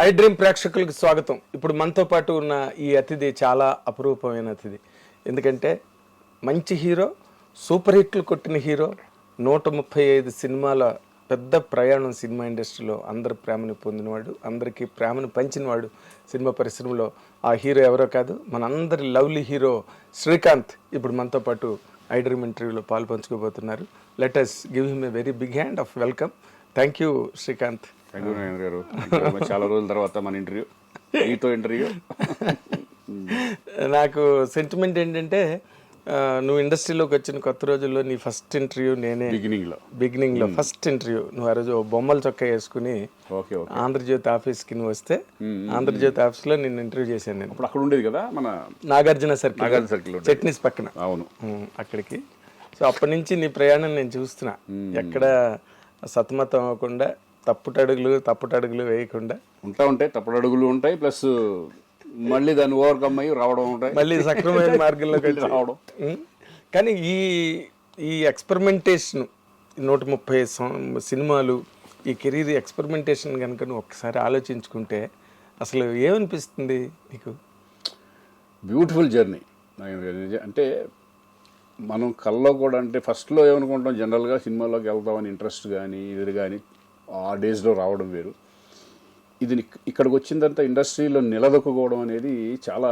I dream ప్రేక్షకులకు స్వాగతం. ఇప్పుడు మనతో పాటు ఉన్న ఈ అతిథి చాలా అపురూపమైన అతిథి. ఎందుకంటే మంచి హీరో, సూపర్ హిట్లు కొట్టిన హీరో, 135 సినిమాల పెద్ద ప్రయాణం సినిమా ఇండస్ట్రీలో అందరి ప్రేమను పొందినవాడు, అందరికీ ప్రేమను పంచినవాడు సినిమా పరిశ్రమలో. ఆ హీరో ఎవరో కాదు, మనందరి లవ్లీ హీరో శ్రీకాంత్ ఇప్పుడు మనతో పాటు ఐ డ్రీమ్ ఇంటర్వ్యూలో పాల్పంచుకోబోతున్నారు. Let us give him a very big hand of welcome. Thank you Srikanth. Thank you Narayana garu. చాలా రోజుల తర్వాత మన ఇంటర్వ్యూ, మీతో ఇంటర్వ్యూ. నాకు సెంటిమెంట్ ఏంటంటే నువ్వు ఇండస్ట్రీలోకి వచ్చిన కొత్త రోజుల్లో నీ ఫస్ట్ ఇంటర్వ్యూ నేనే. బిగినింగ్లో ఫస్ట్ ఇంటర్వ్యూ నువ్వు ఆ రోజు బొమ్మల చొక్కా వేసుకుని ఆంధ్రజ్యోతి ఆఫీస్కి నువ్వు వస్తే ఆంధ్రజ్యోతి ఆఫీస్లో నిన్ను ఇంటర్వ్యూ చేశాను నేను. అక్కడ ఉండేది కదా మన నాగార్జున సర్కిల్ చట్నీస్ పక్కన. అవును, అక్కడికి. సో అప్పటి నుంచి నీ ప్రయాణం నేను చూస్తున్నా. ఎక్కడ సతమతం అవ్వకుండా తప్పుటడుగులు వేయకుండా ఉంటాయి. తప్పుడడుగులు ఉంటాయి, ప్లస్ మళ్ళీ దాన్ని ఓవర్కమ్ అయ్యి రావడం ఉంటాయి, మళ్ళీ సక్రమైన మార్గంలో రావడం. కానీ ఈ ఎక్స్పెరిమెంటేషన్ 130 సినిమాలు, ఈ కెరీర్ ఎక్స్పెరిమెంటేషన్ కనుక నువ్వు ఒక్కసారి ఆలోచించుకుంటే అసలు ఏమనిపిస్తుంది నీకు? Beautiful journey. అంటే మనం కల్లో కూడా, అంటే ఫస్ట్లో ఏమనుకుంటాం, జనరల్గా సినిమాలోకి వెళ్తామని ఇంట్రెస్ట్ కానీ ఇది కానీ ఆ డేస్లో రావడం వేరు. ఇది ఇక్కడికి వచ్చిన తర్వాత ఇండస్ట్రీలో నిలదొక్కుకోవడం అనేది చాలా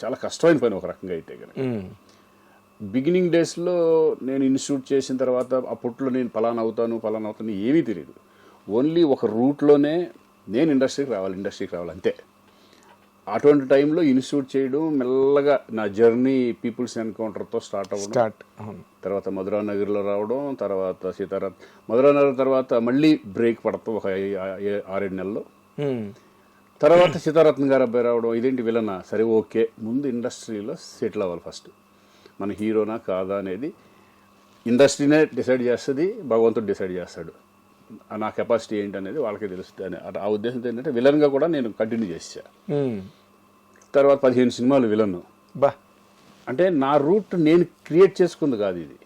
చాలా కష్టమైన పని ఒక రకంగా అయితే కనుక. బిగినింగ్ డేస్లో నేను ఇన్స్టిట్యూట్ చేసిన తర్వాత అప్పట్లో నేను పలానా అవుతాను ఏమీ తెలియదు. ఓన్లీ ఒక రూట్లోనే నేను ఇండస్ట్రీకి రావాలి అంతే. అటువంటి టైంలో ఇన్స్టిట్యూట్ చేయడం, మెల్లగా నా జర్నీ పీపుల్స్ ఎన్కౌంటర్తో స్టార్ట్ అవ్వడం, తర్వాత మధురానగర్లో రావడం, తర్వాత మధురానగర్ తర్వాత మళ్ళీ బ్రేక్ పడతాం ఒక 6-7 నెలల్లో. తర్వాత సీతారత్న గారు అబ్బాయి రావడం, ఇదేంటి విలనా, సరే ఓకే, ముందు ఇండస్ట్రీలో సెటిల్ అవ్వాలి ఫస్ట్. మన హీరోనా కాదా అనేది ఇండస్ట్రీనే డిసైడ్ చేస్తుంది, భగవంతుడు డిసైడ్ చేస్తాడు. నా కెపాసిటీ ఏంటి అనేది వాళ్ళకే తెలుస్తుంది అని ఆ ఉద్దేశంతో ఏంటంటే విలన్గా కూడా నేను కంటిన్యూ చేసా. తర్వాత 15 సినిమాలు విలన్. అంటే నా రూట్ నేను క్రియేట్ చేసుకుంది కాదు ఇది.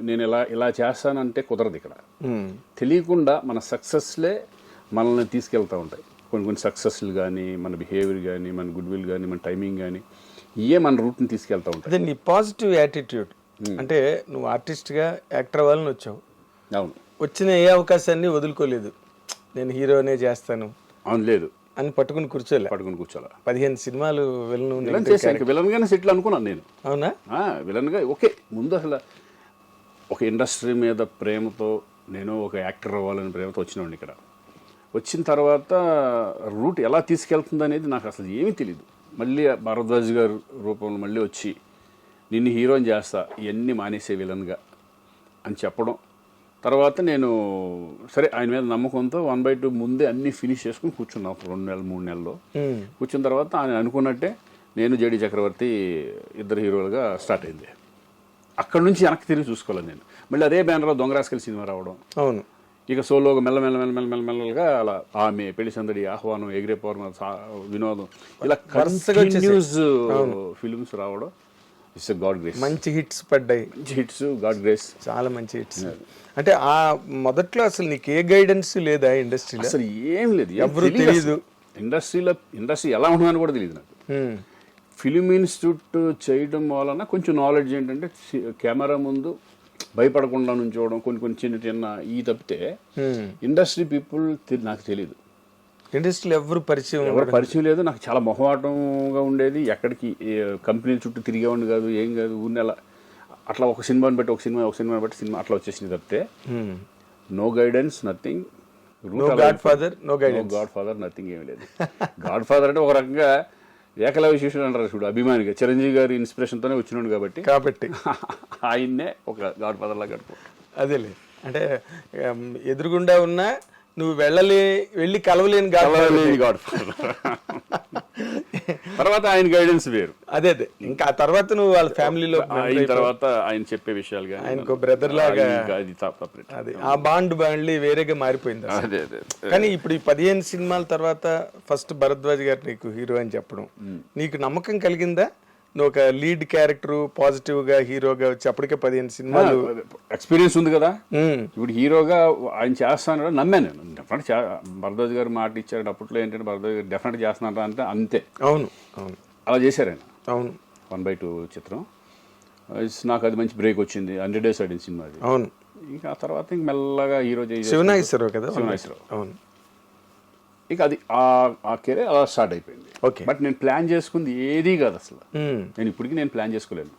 నేను ఇలా చేస్తానంటే కుదరదు. ఇక్కడ తెలియకుండా మన సక్సెస్లే మనల్ని తీసుకెళ్తూ ఉంటాయి. కొన్ని సక్సెస్లు కానీ, మన బిహేవియర్ కానీ, మన గుడ్ విల్ కానీ, మన టైమింగ్ కానీ, ఇవే మన రూట్ని తీసుకెళ్తూ ఉంటాయి. అదే నీ పాజిటివ్ యాటిట్యూడ్. అంటే నువ్వు ఆర్టిస్ట్గా యాక్టర్ అవ్వాలని వచ్చావు. అవును, వచ్చిన ఏ అవకాశాన్ని వదులుకోలేదు. నేను హీరోనే చేస్తాను అవును లేదు అని పట్టుకుని కూర్చోాలి. 15 సినిమాలు విలన్గానే సెటిల్ అనుకున్నాను నేను. అవునా? విలన్గా ఓకే. ముందు అసలు ఒక ఇండస్ట్రీ మీద ప్రేమతో, నేను ఒక యాక్టర్ అవ్వాలని ప్రేమతో వచ్చినాండి. ఇక్కడ వచ్చిన తర్వాత రూట్ ఎలా తీసుకెళ్తుంది అనేది నాకు అసలు ఏమీ తెలియదు. మళ్ళీ భరద్వాజ్ గారు రూపంలో మళ్ళీ వచ్చి నిన్ను హీరోని చేస్తా, ఇవన్నీ మానేసే విలన్గా అని చెప్పడం. తర్వాత నేను సరే ఆయన మీద నమ్మకంతో 1/2 ముందే అన్నీ ఫినిష్ చేసుకుని కూర్చున్నాం 2 నెలలు 3 నెలల్లో. కూర్చున్న తర్వాత ఆయన అనుకున్నట్టే నేను జేడి చక్రవర్తి ఇద్దరు హీరోలుగా స్టార్ట్ అయింది. అక్కడ నుంచి వెనక్కి తిరిగి చూసుకోవాలి నేను. మళ్ళీ అదే బ్యానర్లో దొంగరాస్కల్ సినిమా రావడం. అవును. ఇక సోలోగా మెల్లమెల్లగా అలా ఆమె, పెళ్లి సందడి, ఆహ్వానం, ఎగిరే పౌర్ణ, వినోదం, ఇలా కంటిన్యూస్ ఫిల్మ్స్ రావడం. It's God grace. మంచి హిట్స్ పడ్డాయి. గాడ్ గ్రేస్, చాలా మంచి హిట్స్. అంటే ఆ మొదట్లో అసలు నీకు ఏ గైడెన్స్ లేదా ఇండస్ట్రీలో? అసలు ఏం లేదు, ఎవరు తెలియదు. ఇండస్ట్రీ ఎలా ఉంటుందని కూడా తెలియదు నాకు. ఫిలిం ఇన్స్టిట్యూట్ చేయడం వలన కొంచెం నాలెడ్జ్ ఏంటంటే కెమెరా ముందు భయపడకుండా నుంచోవడం, కొన్ని చిన్న ఈ తప్పితే ఇండస్ట్రీ పీపుల్ నాకు తెలియదు. ఇండస్ట్రీలో ఎవరు పరిచయం లేదు. నాకు చాలా మొహమాటంగా ఉండేది. ఎక్కడికి కంపెనీల చుట్టూ తిరిగేవాడిని కాదు, ఏం కాదు. ఊరిని అట్లా ఒక సినిమాని బట్టి సినిమా అట్లా వచ్చేసింది తప్పితే no guidance, nothing. Godfather nothing, ఏమి లేదు. గాడ్ ఫాదర్ అంటే ఒక రకంగా ఏకలవ్య శిష్యుడు అంటారు చూడు, అభిమానిగా చిరంజీవి గారి ఇన్స్పిరేషన్తోనే వచ్చినాడు కాబట్టి ఆయన్నే ఒక గాడ్ ఫాదర్ లాగా గడుపు. అదేలే, అంటే ఎదురుగుండా ఉన్నా నువ్వు వెళ్ళి కలవలేని గాడ్ ఫాదర్. తర్వాత ఆయన గైడెన్స్ వేరు. అదే ఇంకా ఆ తర్వాత నువ్వు వాళ్ళ ఫ్యామిలీలో తర్వాత ఆయన చెప్పే విషయాలు కానీ ఆయనకు బ్రదర్ లాగా అది ఆ బాండ్ మళ్ళీ వేరేగా మారిపోయింది. కానీ ఇప్పుడు ఈ 15 సినిమాల తర్వాత ఫస్ట్ భరద్వాజ్ గారు నీకు హీరో అని చెప్పడం నీకు నమ్మకం కలిగిందా? నువ్వు ఒక లీడ్ క్యారెక్టర్ పాజిటివ్ గా హీరోగా వచ్చి అప్పటికే 15 సినిమాలు. ఎక్స్పీరియన్స్ ఉంది కదా. ఉమ్, ఇప్పుడు హీరోగా ఆయన చేస్తాను నమ్మాను నేను. డెఫినెట్ భరద్వాజ్ గారు మాట ఇచ్చాడు అప్పట్లో ఏంటంటే భరద్వాజ్ గారు డెఫినెట్ చేస్తున్నారా అంటే అంతే. అవును అవును అలా చేశారు ఆయన. అవును 1/2 చిత్రం. నాకు అది మంచి బ్రేక్ వచ్చింది. 100 days ఆడిన సినిమా అది. అవును. ఇంకా ఆ తర్వాత ఇంక మెల్లగా హీరో శివనాగేశ్వరరావు కదా. శివనాగేశ్వరరావు. అవును. ఇక అది ఆ కెరీర్ అలా స్టార్ట్ అయిపోయింది. ఓకే. బట్ నేను ప్లాన్ చేసుకుంది ఏదీ కాదు అసలు. ఉమ్, నేను ఇప్పటికీ నేను ప్లాన్ చేసుకోలేను.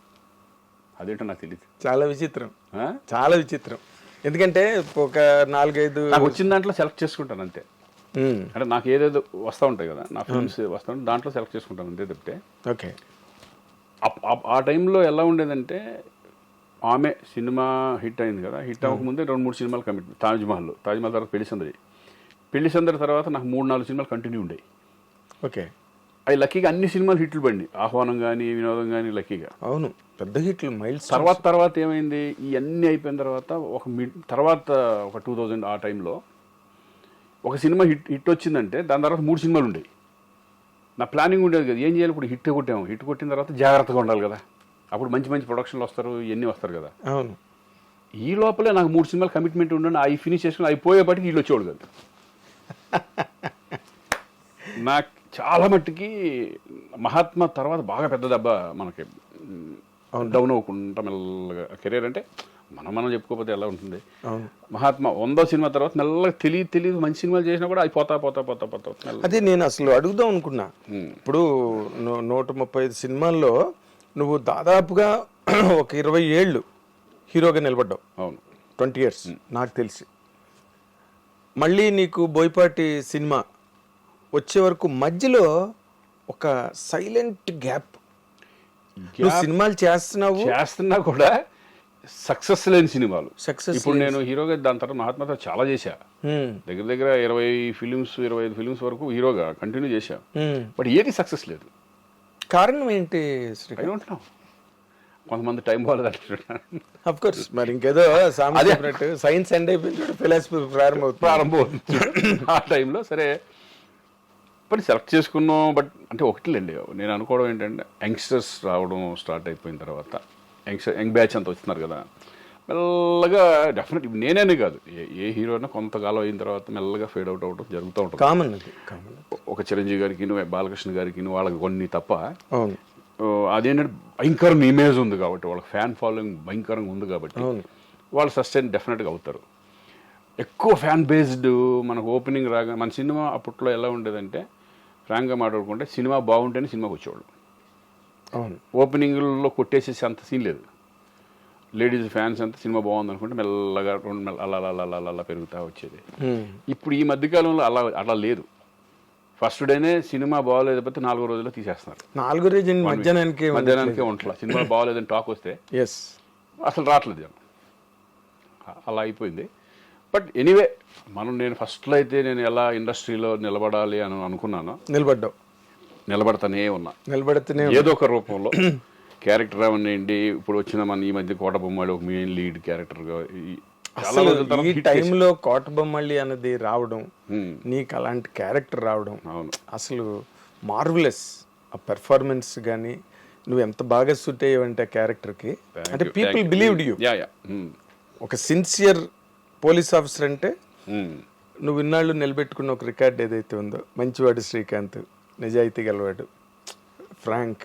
అదేంటో నాకు తెలియదు. చాలా విచిత్రం, చాలా విచిత్రం. ఎందుకంటే ఒక 4-5 నాకు వచ్చిన దాంట్లో సెలెక్ట్ చేసుకుంటాను అంతే. అంటే నాకు ఏదేదో వస్తూ ఉంటాయి కదా, నా ఫిల్మ్స్ వస్తూ ఉంటాయి, దాంట్లో సెలెక్ట్ చేసుకుంటాను అంతే తప్పితే. ఓకే. ఆ టైంలో ఎలా ఉండేదంటే ఆమె సినిమా హిట్ అయింది కదా, హిట్ అవ్వకముందే 2-3 సినిమాలు కమిట్. తాజ్మహల్ తర్వాత పెళ్లి సందడి తర్వాత నాకు 3-4 సినిమాలు కంటిన్యూ ఉండేవి. ఓకే. అవి లక్కీగా అన్ని సినిమాలు హిట్లు పడింది. ఆహ్వానం కానీ వినోదం కానీ లక్కీగా. అవును, పెద్ద హిట్లు మైల్స్. తర్వాత ఏమైంది, ఇవన్నీ అయిపోయిన తర్వాత ఒక 2000 ఆ టైంలో ఒక సినిమా హిట్ వచ్చిందంటే దాని తర్వాత 3 సినిమాలు ఉండేవి. నా ప్లానింగ్ ఉండేది కదా, ఏం చేయాలి ఇప్పుడు హిట్ కొట్టాము, హిట్ కొట్టిన తర్వాత జాగ్రత్తగా ఉండాలి కదా, అప్పుడు మంచి ప్రొడక్షన్లు వస్తారు, ఇవన్నీ వస్తారు కదా. అవును. ఈ లోపలే నాకు 3 సినిమాలు కమిట్మెంట్ ఉండండి, అవి ఫినిష్ చేసుకుని అయిపోయేపటికి వీళ్ళు వచ్చేవాడు కదా. నాకు చాలా మట్టుకి మహాత్మా తర్వాత బాగా పెద్ద దెబ్బ మనకి డౌన్ అవ్వకుండా మెల్లగా కెరీర్ అంటే మనం చెప్పుకోకపోతే ఎలా ఉంటుంది. మహాత్మా 100వ సినిమా తర్వాత మెల్లగా తెలియదు మంచి సినిమాలు చేసినా కూడా అవి పోతా. అదే నేను అసలు అడుగుదాం అనుకున్నా. ఇప్పుడు 135 సినిమాల్లో నువ్వు దాదాపుగా ఒక 20 ఏళ్ళు హీరోగా నిలబడ్డావు. అవును, 20 years నాకు తెలిసి. మళ్ళీ నీకు బోయపాటి సినిమా వచ్చే వరకు మధ్యలో ఒక సైలెంట్ గ్యాప్. నువ్వు సినిమాలు చేస్తున్నా కూడా సక్సెస్ లేని సినిమాలు. సక్సెస్. ఇప్పుడు నేను హీరోగా దాని తర్వాత మహాత్మాతో చాలా చేశా. దగ్గర 25 ఫిలిమ్స్ వరకు హీరోగా కంటిన్యూ చేశా. బట్ ఏది సక్సెస్ లేదు. కారణం ఏంటి? కొంతమంది టైం బాగాలేదు. అఫ్ కోర్స్, మరి ఇంకేదో సైన్స్ ఎండ్ అయిపోయింది, ఫిలాసఫీ ప్రారంభమవుతుంది. ఆ టైంలో సరే బట్ సెలెక్ట్ చేసుకున్నాం. బట్ అంటే ఒకటిలేండి, నేను అనుకోవడం ఏంటంటే యంగ్స్టర్స్ రావడం స్టార్ట్ అయిపోయిన తర్వాత యంగ్ బ్యాచ్ అంతా వస్తున్నారు కదా, మెల్లగా డెఫినెట్ నేనే కాదు ఏ హీరోనా కొంతకాలం అయిన తర్వాత మెల్లగా ఫేడ్ అవుట్ అవ్వడం జరుగుతూ ఉంటుంది. కామన్. ఒక చిరంజీవి గారికి బాలకృష్ణ గారికి వాళ్ళకి కొన్ని తప్ప. అదేంటంటే భయంకరంగా ఇమేజ్ ఉంది కాబట్టి, వాళ్ళకి ఫ్యాన్ ఫాలోయింగ్ భయంకరంగా ఉంది కాబట్టి వాళ్ళు సస్టైన్ డెఫినెట్గా అవుతారు. ఎక్కువ ఫ్యాన్ బేస్డ్ మనకు ఓపెనింగ్ రాగా మన సినిమా అప్పట్లో ఎలా ఉండేదంటే ఫ్రాంక్గా మాట్లాడుకుంటే సినిమా బాగుంటేనే సినిమాకి వచ్చేవాళ్ళు. అవును. ఓపెనింగ్లో కొట్టేసేసి అంత సీన్ లేదు. లేడీస్ ఫ్యాన్స్ అంతా సినిమా బాగుంది అనుకుంటే మెల్లగా అలా పెరుగుతూ వచ్చేది. ఇప్పుడు ఈ మధ్యకాలంలో అలా లేదు. ఫస్ట్ డేనే సినిమా బాగోలేకపోతే 4వ రోజుల్లో తీసేస్తున్నారు. 4వ రోజు మధ్యాహ్నానికే ఉంటుందా సినిమా బాగోలేదని టాక్ వస్తే అసలు రావట్లేదు. అలా అయిపోయింది. బట్ ఎనీవే నేను ఫస్ట్లో అయితే నేను ఎలా ఇండస్ట్రీలో నిలబడాలి అని అనుకున్నాను. నిలబడతానే ఉన్నా. ఏదో ఒక రూపంలో క్యారెక్టర్ అవనండి. ఇప్పుడు వచ్చిన మన ఈ మధ్య కోట బొమ్మాళి ఒక మెయిన్ లీడ్ క్యారెక్టర్గా ఈ టైంలో కోట బొమ్మాళి అనేది రావడం, నీకు అలాంటి క్యారెక్టర్ రావడం అసలు మార్వెలస్. ఆ పెర్ఫార్మెన్స్ కానీ నువ్వు ఎంత బాగా సూట్ అయ్యావంటే ఆ క్యారెక్టర్కి, అంటే పీపుల్ బిలీవ్డ్ యూ. ఒక సిన్సియర్ పోలీస్ ఆఫీసర్ అంటే నువ్వు ఇన్నాళ్ళు నిలబెట్టుకున్న ఒక రికార్డ్ ఏదైతే ఉందో, మంచివాడు శ్రీకాంత్, నిజాయితీ గలవాడు, ఫ్రాంక్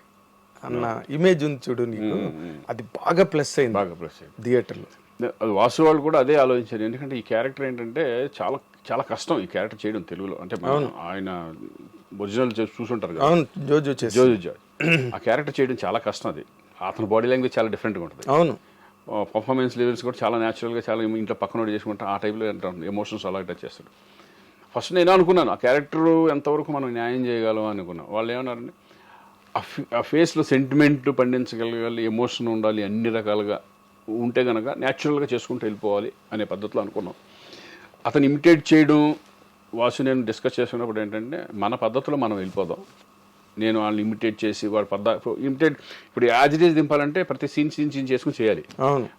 అన్న ఇమేజ్ ఉంది చూడు నీకు, అది బాగా ప్లస్ అయింది థియేటర్లో. వాసు వాళ్ళు కూడా అదే ఆలోచించారు. ఎందుకంటే ఈ క్యారెక్టర్ ఏంటంటే చాలా చాలా కష్టం ఈ క్యారెక్టర్ చేయడం తెలుగులో. అంటే ఆయన ఒరిజినల్ చూసుంటారు కదా, జోజు. ఆ క్యారెక్టర్ చేయడం చాలా కష్టం. అది అతని బాడీ లాంగ్వేజ్ చాలా డిఫరెంట్గా ఉంటుంది. అవును. పర్ఫార్మెన్స్ లెవెల్స్ కూడా చాలా న్యాచురల్గా, చాలా ఇంట్లో పక్కన చేసుకుంటే ఆ టైప్లో ఎమోషన్స్ అలా టచ్ చేస్తాడు. ఫస్ట్ నేను అనుకున్నాను ఆ క్యారెక్టర్ ఎంతవరకు మనం న్యాయం చేయగలం అనుకున్నాను. వాళ్ళు ఏమన్నారంటే ఆ ఫేస్లో సెంటిమెంట్ పండించగలగాలి, ఎమోషన్ ఉండాలి, అన్ని రకాలుగా ఉంటే కనుక న్యాచురల్గా చేసుకుంటూ వెళ్ళిపోవాలి అనే పద్ధతిలో అనుకున్నాం. అతను ఇమిటేట్ చేయడం వాసు నేను డిస్కస్ చేసుకున్నప్పుడు ఏంటంటే మన పద్ధతిలో మనం వెళ్ళిపోదాం. నేను వాళ్ళని ఇమిటేట్ చేసి ఇప్పుడు యాజ్ ఇట్ ఈజ్ దింపాలంటే ప్రతి సీన్ చేసుకుని చేయాలి.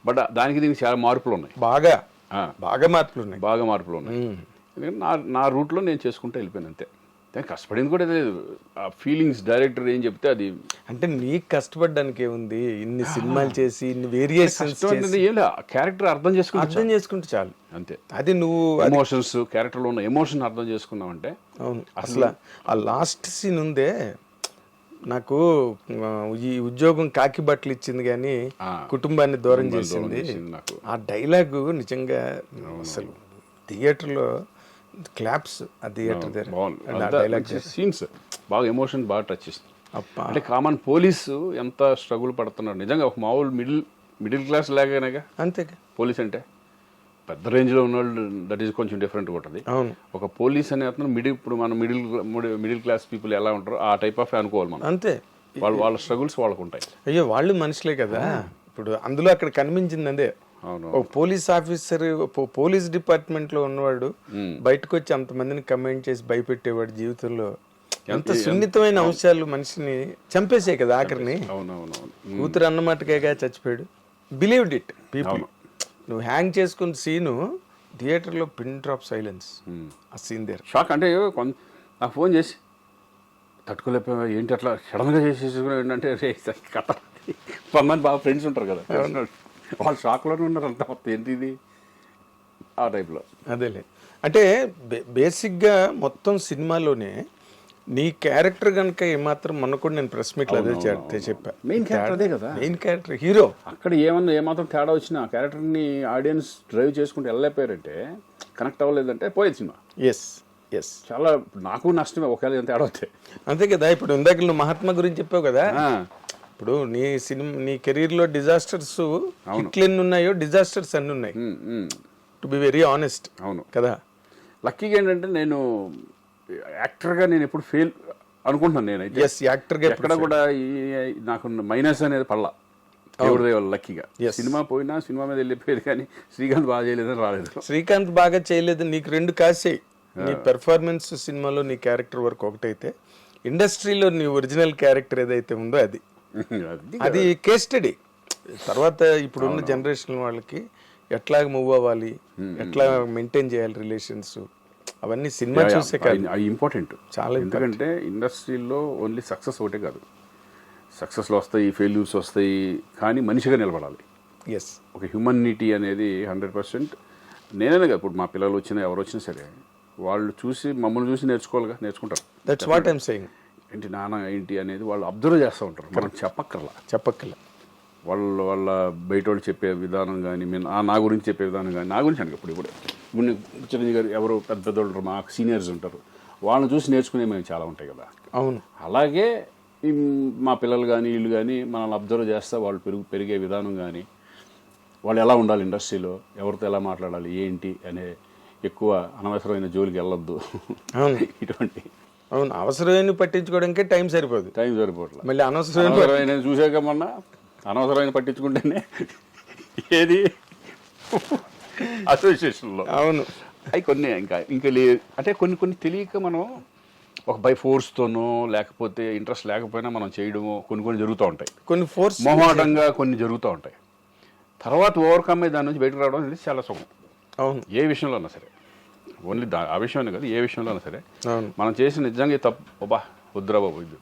బట్ దానికి దీనికి చాలా మార్పులు ఉన్నాయి. బాగా మార్పులు ఉన్నాయి. ఎందుకంటే నా రూట్లో నేను చేసుకుంటూ వెళ్ళిపోయాను అంతే. దానికి కష్టపడింది కూడా లేదు. ఆ ఫీలింగ్స్ డైరెక్టర్ ఏం చెప్తే అది అంటే నీకు కష్టపడడానికి ఏముంది, ఇన్ని సినిమాలు చేసి ఇన్ని వేరియేషన్స్ ఏం లేదు, క్యారెక్టర్ అర్థం చేసుకుంటే అర్థం చేసుకుంటే చాలు. అంతే. అది నువ్వు ఎమోషన్స్, క్యారెక్టర్లో ఉన్న ఎమోషన్ అర్థం చేసుకున్నావంటే. అవును. అసలు ఆ లాస్ట్ సీన్ ఉందే, నాకు ఈ ఉద్యోగం కాకి బట్టలు ఇచ్చింది కానీ కుటుంబాన్ని దూరం చేసింది. ఆ డైలాగు నిజంగా అసలు థియేటర్లో క్లాప్స్, ఆ థియేటర్ దగ్గర సీన్స్ బాగా ఎమోషన్ బాగా టచ్ చేస్తుంది. అంటే కామన్ పోలీసు ఎంత స్ట్రగుల్ పడుతున్నాడు నిజంగా. ఒక మామూలు మిడిల్ క్లాస్ లాగానేగా అంతే. పోలీస్ అంటే పెద్ద రేంజ్లో ఉన్నవాళ్ళు దట్ ఈస్ కొంచెం డిఫరెంట్గా ఉంటుంది. అవును. ఒక పోలీస్ అనే అతను ఇప్పుడు మన మిడిల్ క్లాస్ పీపుల్ ఎలా ఉంటారో ఆ టైప్ ఆఫ్ అనుకోవాలి మనం. అంతే. వాళ్ళ స్ట్రగుల్స్ వాళ్ళకు ఉంటాయి. అయ్యో వాళ్ళు మనుషులే కదా. ఇప్పుడు అందులో అక్కడ కనిపించింది అదే, ఒక పోలీస్ ఆఫీసర్, పోలీస్ డిపార్ట్మెంట్ లో ఉన్నవాడు బయటకు వచ్చి అంతమందిని కమెంట్ చేసి భయపెట్టేవాడు. జీవితంలో ఎంత సున్నితమైన అంశాలు మనిషిని చంపేసే కదా ఆఖరిని. కూతురు అన్నమాటకేగా చచ్చిపోయాడు. Believed it people. నువ్వు హ్యాంగ్ చేసుకున్న సీను థియేటర్లో పిన్ డ్రాప్ సైలెన్స్. ఆ సీన్ దేర్ షాక్. అంటే నాకు ఫోన్ చేసి తట్టుకోలేకపోయా, ఏంటి అట్లా సడన్గా చేసేసుకున్నావు ఏంటంటే కథ. కొంతమంది బాగా ఫ్రెండ్స్ ఉంటారు కదా, వాళ్ళు షాక్లోనే ఉన్నారు అంతా, మొత్తం ఏంటి ఇది ఆ టైప్లో. అదేలే. అంటే బేసిక్గా మొత్తం సినిమాలోనే నీ క్యారెక్టర్ కనుక ఏమాత్రం మొన్న కూడా నేను ప్రెస్ మీట్లో అదే చెప్పా, మెయిన్ క్యారెక్టర్ అదే కదా, మెయిన్ క్యారెక్టర్ హీరో. అక్కడ ఏమాత్రం తేడా వచ్చినా ఆ క్యారెక్టర్ని ఆడియన్స్ డ్రైవ్ చేసుకుంటూ వెళ్ళలేకపోయారంటే, కనెక్ట్ అవ్వలేదంటే పోయేది సినిమా. Yes yes. చాలా నాకు నష్టమే ఒకవేళ ఎంత తేడా అవుతాయి. అంతే కదా. ఇప్పుడు ఇందాక నువ్వు మహాత్మా గురించి చెప్పావు కదా, ఇప్పుడు నీ కెరీర్లో డిజాస్టర్స్ హిట్లు ఎన్ని ఉన్నాయో డిజాస్టర్స్ అన్ని ఉన్నాయి, టు బి వెరీ ఆనెస్ట్. అవును కదా. లక్కీగా ఏంటంటే నేను యాక్టర్గా నేను ఎప్పుడు ఫెయిల్ అనుకుంటున్నాను. నేనైతే యాక్టర్గా ఎక్కడ కూడా నాకు మైనస్ అనేది పడలా, దేవుడి దయ వల్ల లక్కీగా. సినిమా పోయినా సినిమా మీద వెళ్ళిపోయేది, కానీ శ్రీకాంత్ బాగా చేయలేదని రాలేదు. శ్రీకాంత్ బాగా చేయలేదు, నీకు రెండు కాసాయి. నీ పెర్ఫార్మెన్స్ సినిమాలో నీ క్యారెక్టర్ వరకు ఒకటైతే, ఇండస్ట్రీలో నీ ఒరిజినల్ క్యారెక్టర్ ఏదైతే ఉందో అది కేస్ స్టడీ. తర్వాత ఇప్పుడున్న జనరేషన్ వాళ్ళకి ఎట్లా మూవ్ అవ్వాలి, ఎట్లా మెయింటైన్ చేయాలి రిలేషన్స్, అవన్నీ సినిమా చూసే కాదు, అవి ఇంపార్టెంట్ చాలా. ఎందుకంటే ఇండస్ట్రీలో ఓన్లీ సక్సెస్ ఒకటే కాదు, సక్సెస్లు వస్తాయి, ఫెయిల్యూర్స్ వస్తాయి, కానీ మనిషిగా నిలబడాలి. ఎస్. ఒక హ్యూమనిటీ అనేది 100%. నేనే కదా, ఇప్పుడు మా పిల్లలు వచ్చినా ఎవరు వచ్చినా సరే వాళ్ళు చూసి మమ్మల్ని చూసి నేర్చుకుంటారు. That's what I'm saying. ఏంటి నాన్న ఏంటి అనేది వాళ్ళు అబ్జర్వ్ చేస్తూ ఉంటారు, మనం చెప్పక్కర్లా. వాళ్ళ బయట వాళ్ళు చెప్పే విధానం కానీ, నా గురించి చెప్పే విధానం కానీ, నా గురించి అనగా ఇప్పుడు చిరంజీవి గారు ఎవరు పెద్ద పెద్దోళ్ళు ఉంటారు, మాకు సీనియర్స్ ఉంటారు, వాళ్ళని చూసి నేర్చుకునే మేము చాలా ఉంటాయి కదా. అవును. అలాగే మా పిల్లలు కానీ వీళ్ళు కానీ మనల్ని అబ్జర్వ్ చేస్తే వాళ్ళు పెరిగే విధానం కానీ, వాళ్ళు ఎలా ఉండాలి ఇండస్ట్రీలో, ఎవరితో ఎలా మాట్లాడాలి ఏంటి అనే, ఎక్కువ అనవసరమైన జోలికి వెళ్ళొద్దు. ఇటువంటి అవును, అవసరమైన పట్టించుకోవడానికే టైం సరిపోవట్లేదు. మళ్ళీ అనవసరమైన చూసాక మొన్న అనవసరమైన పట్టించుకుంటేనే ఏది అసోసియేషన్లో. అవును. అవి కొన్ని ఇంకా లేదు అంటే కొన్ని తెలియక మనం ఒక బై ఫోర్స్తోనో లేకపోతే ఇంట్రెస్ట్ లేకపోయినా మనం చేయడము కొన్ని జరుగుతూ ఉంటాయి. కొన్ని ఫోర్స్ మొహమాటంగా కొన్ని జరుగుతూ ఉంటాయి. తర్వాత ఓవర్కమ్ అయ్యి దాని నుంచి బయటకు రావడం అనేది చాలా సుఖం. అవును. ఏ విషయంలో అయినా సరే, ఓన్లీ ఆ విషయంలో కాదు, ఏ విషయంలో అయినా సరే మనం చేసిన నిజంగా తప్పు వద్దురా బాబు, ఇది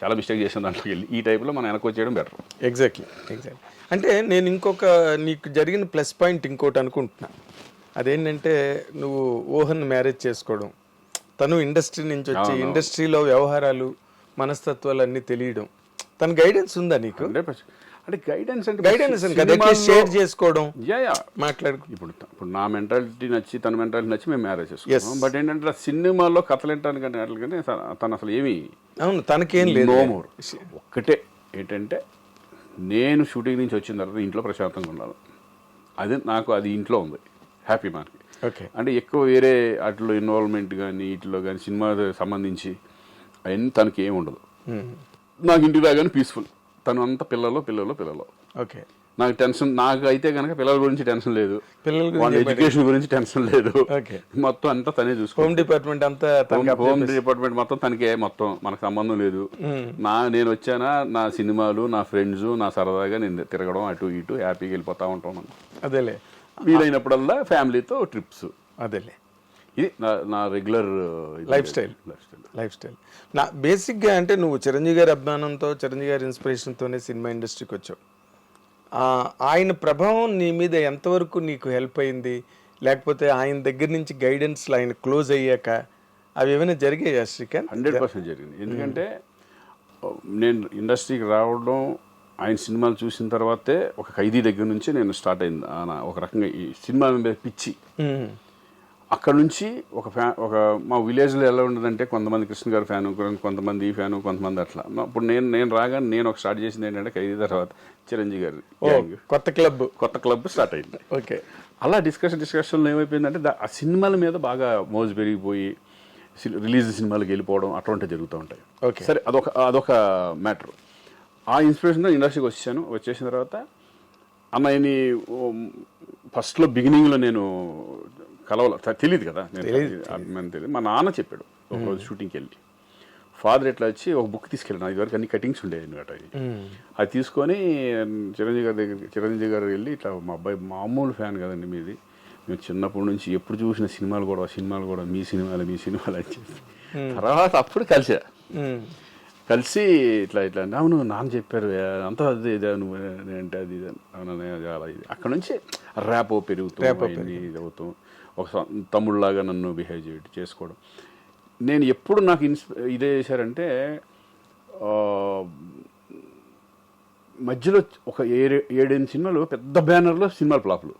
చాలా మిస్టేక్ చేసిన దాంట్లోకి వెళ్ళి ఈ టైప్లో మనం వెనక్కి వచ్చేయడం బెటర్. ఎగ్జాక్ట్లీ. అంటే నేను నీకు జరిగిన ప్లస్ పాయింట్ ఇంకోటి అనుకుంటున్నా. అదేంటంటే నువ్వు ఊహను మ్యారేజ్ చేసుకోవడం, తను ఇండస్ట్రీ నుంచి వచ్చి ఇండస్ట్రీలో వ్యవహారాలు మనస్తత్వాలు అన్నీ తెలియడం, తన గైడెన్స్ ఉందా నీకు? అంటే గైడెన్స్ షేర్ చేసుకోవడం, మాట్లాడుకో. ఇప్పుడు నా మెంటాలిటీ నచ్చి తన మెంటాలిటీ నచ్చి మేము మ్యారేజ్ చేసుకున్నాం. బట్ ఏంటంటే సినిమాలో కథలు ఏంటాను కానీ అట్లా కానీ తను అసలు ఏమి, అవును, తనకేం లేదు. ఒక్కటే ఏంటంటే నేను షూటింగ్ నుంచి వచ్చిన తర్వాత ఇంట్లో ప్రశాంతంగా ఉండాలి. అది ఇంట్లో ఉంది హ్యాపీ మనకి. అంటే ఎక్కువ వేరే వాటిలో ఇన్వాల్వ్మెంట్ కానీ వీటిలో కానీ సినిమా సంబంధించి అవన్నీ తనకి ఏమి ఉండదు. నాకు ఇంటికి రాగానే పీస్ఫుల్. తను అంతా పిల్లలు. ఓకే. నాకు టెన్షన్, నాకు అయితే కనుక పిల్లల గురించి టెన్షన్ లేదు, వాళ్ళ ఎడ్యుకేషన్ గురించి టెన్షన్ లేదు, మొత్తం అంతా తనే చూసుకో. హోమ్ డిపార్ట్మెంట్ అంతా, హోమ్ డిపార్ట్మెంట్ మొత్తం తనకే, మొత్తం మనకు సంబంధం లేదు. నేను వచ్చానా నా సినిమాలు, నా ఫ్రెండ్స్, నా సరదాగా నేను తిరగడం అటు ఇటు హ్యాపీగా వెళ్ళిపోతా ఉంటాం. అదేలే. వీలైనప్పుడల్లా ఫ్యామిలీతో ట్రిప్స్. అదేలే. ఇది నా రెగ్యులర్ లైఫ్ స్టైల్ నా బేసిక్గా అంటే నువ్వు చిరంజీవి గారి అభిమానంతో చిరంజీవి గారి ఇన్స్పిరేషన్తోనే సినిమా ఇండస్ట్రీకి వచ్చావు. ఆయన ప్రభావం నీ మీద ఎంతవరకు నీకు హెల్ప్ అయింది, లేకపోతే ఆయన దగ్గర నుంచి గైడెన్స్లో ఆయన క్లోజ్ అయ్యాక అవి ఏమైనా జరిగాయా శ్రీకాంత్? 100% జరిగింది. ఎందుకంటే నేను ఇండస్ట్రీకి రావడం ఆయన సినిమాలు చూసిన తర్వాతే ఒక ఖైదీ దగ్గర నుంచి నేను స్టార్ట్ అయింది ఒక రకంగా ఈ సినిమా మీద పిచ్చి. అక్కడ నుంచి ఒక మా విలేజ్లో ఎలా ఉండదంటే కొంతమంది కృష్ణ గారి ఫ్యాను, కొంతమంది ఈ ఫ్యాను, కొంతమంది అట్లా. ఇప్పుడు నేను రాగానే నేను ఒక స్టార్ట్ చేసింది ఏంటంటే ఖైదీ తర్వాత చిరంజీవి గారి కొత్త క్లబ్ స్టార్ట్ అయింది. ఓకే. అలా డిస్కషన్లో ఏమైపోయిందంటే ఆ సినిమాల మీద బాగా మోజు పెరిగిపోయి రిలీజ్ సినిమాలకు వెళ్ళిపోవడం అటువంటివి జరుగుతూ ఉంటాయి. సరే, అదొక మ్యాటర్. ఆ ఇన్స్పిరేషన్తో ఇండస్ట్రీకి వచ్చేసిన తర్వాత అన్నయ్యని ఫస్ట్లో బిగినింగ్లో నేను తెలియదు కదా, తెలియదు. మా నాన్న చెప్పాడు ఒకరోజు షూటింగ్కి వెళ్ళి, ఫాదర్ ఎట్లా వచ్చి ఒక బుక్ తీసుకెళ్ళాను. ఇదివరకు అన్ని కటింగ్స్ ఉండేవి అనమాట. అది తీసుకొని చిరంజీవి గారు వెళ్ళి ఇట్లా మా అబ్బాయి మామూలు ఫ్యాన్ కదండి మీది, మేము చిన్నప్పటి నుంచి ఎప్పుడు చూసిన సినిమాలు కూడా మీ సినిమాలు అని చెప్పి తర్వాత అప్పుడు కలిసి ఇట్లా అవును నాన్న చెప్పారు అంతా అది ఇదే నువ్వు అంటే అది అలా ఇది. అక్కడ నుంచి ర్యాప్ పెరుగుతూ ఇది అవుతాం, ఒక తమ్ముళ్ళలాగా నన్ను బిహేవ్ చేసుకోవడం. నేను ఎప్పుడు నాకు ఇదే చేశారంటే మధ్యలో ఒక 7-8 సినిమాలు పెద్ద బ్యానర్లో సినిమాలు ఫ్లాప్లు,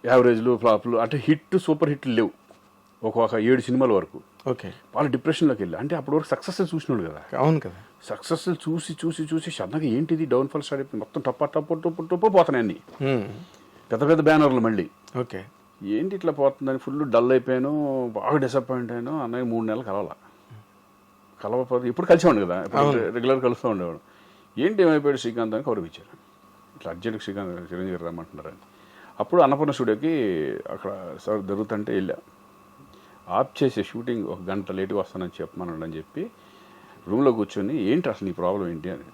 యావరేజ్లు ఫ్లాప్లు, అంటే సూపర్ హిట్లు లేవు. ఒక 7 సినిమాల వరకు. ఓకే. వాళ్ళు డిప్రెషన్లోకి వెళ్ళి, అంటే అప్పటి వరకు సక్సెస్ చూసినాడు కదా. అవును కదా. సక్సెస్ చూసి సన్నగా ఏంటిది డౌన్ఫాల్ స్టార్ట్ అయిపోయింది. మొత్తం టప్పు పోతున్నాయి అన్ని పెద్ద బ్యానర్లు. మళ్ళీ ఓకే ఏంటి ఇట్లా పోతుందని ఫుల్ డల్ అయిపోయాను, బాగా డిసప్పాయింట్ అయ్యాను. అన్నయ్య 3 నెలలు కలవపోతే ఇప్పుడు కలిసేవాడు కదా, రెగ్యులర్ కలుస్తూ ఉండేవాడు. ఏంటి ఏమైపోయాడు శ్రీకాంత్ అని కవర్ ఇచ్చారు. ఇట్లా అర్జెంట్గా చిరంజీవి గారు రమ్మంటున్నారని. అప్పుడు అన్నపూర్ణ స్టూడియోకి అక్కడ సార్ జరుగుతుంటే వెళ్ళా. ఆఫ్ చేసే షూటింగ్ 1 గంట లేట్గా వస్తానని చెప్పమన్నాడు అని చెప్పి రూమ్లో కూర్చొని ఏంటి అసలు నీ ప్రాబ్లం ఏంటి అని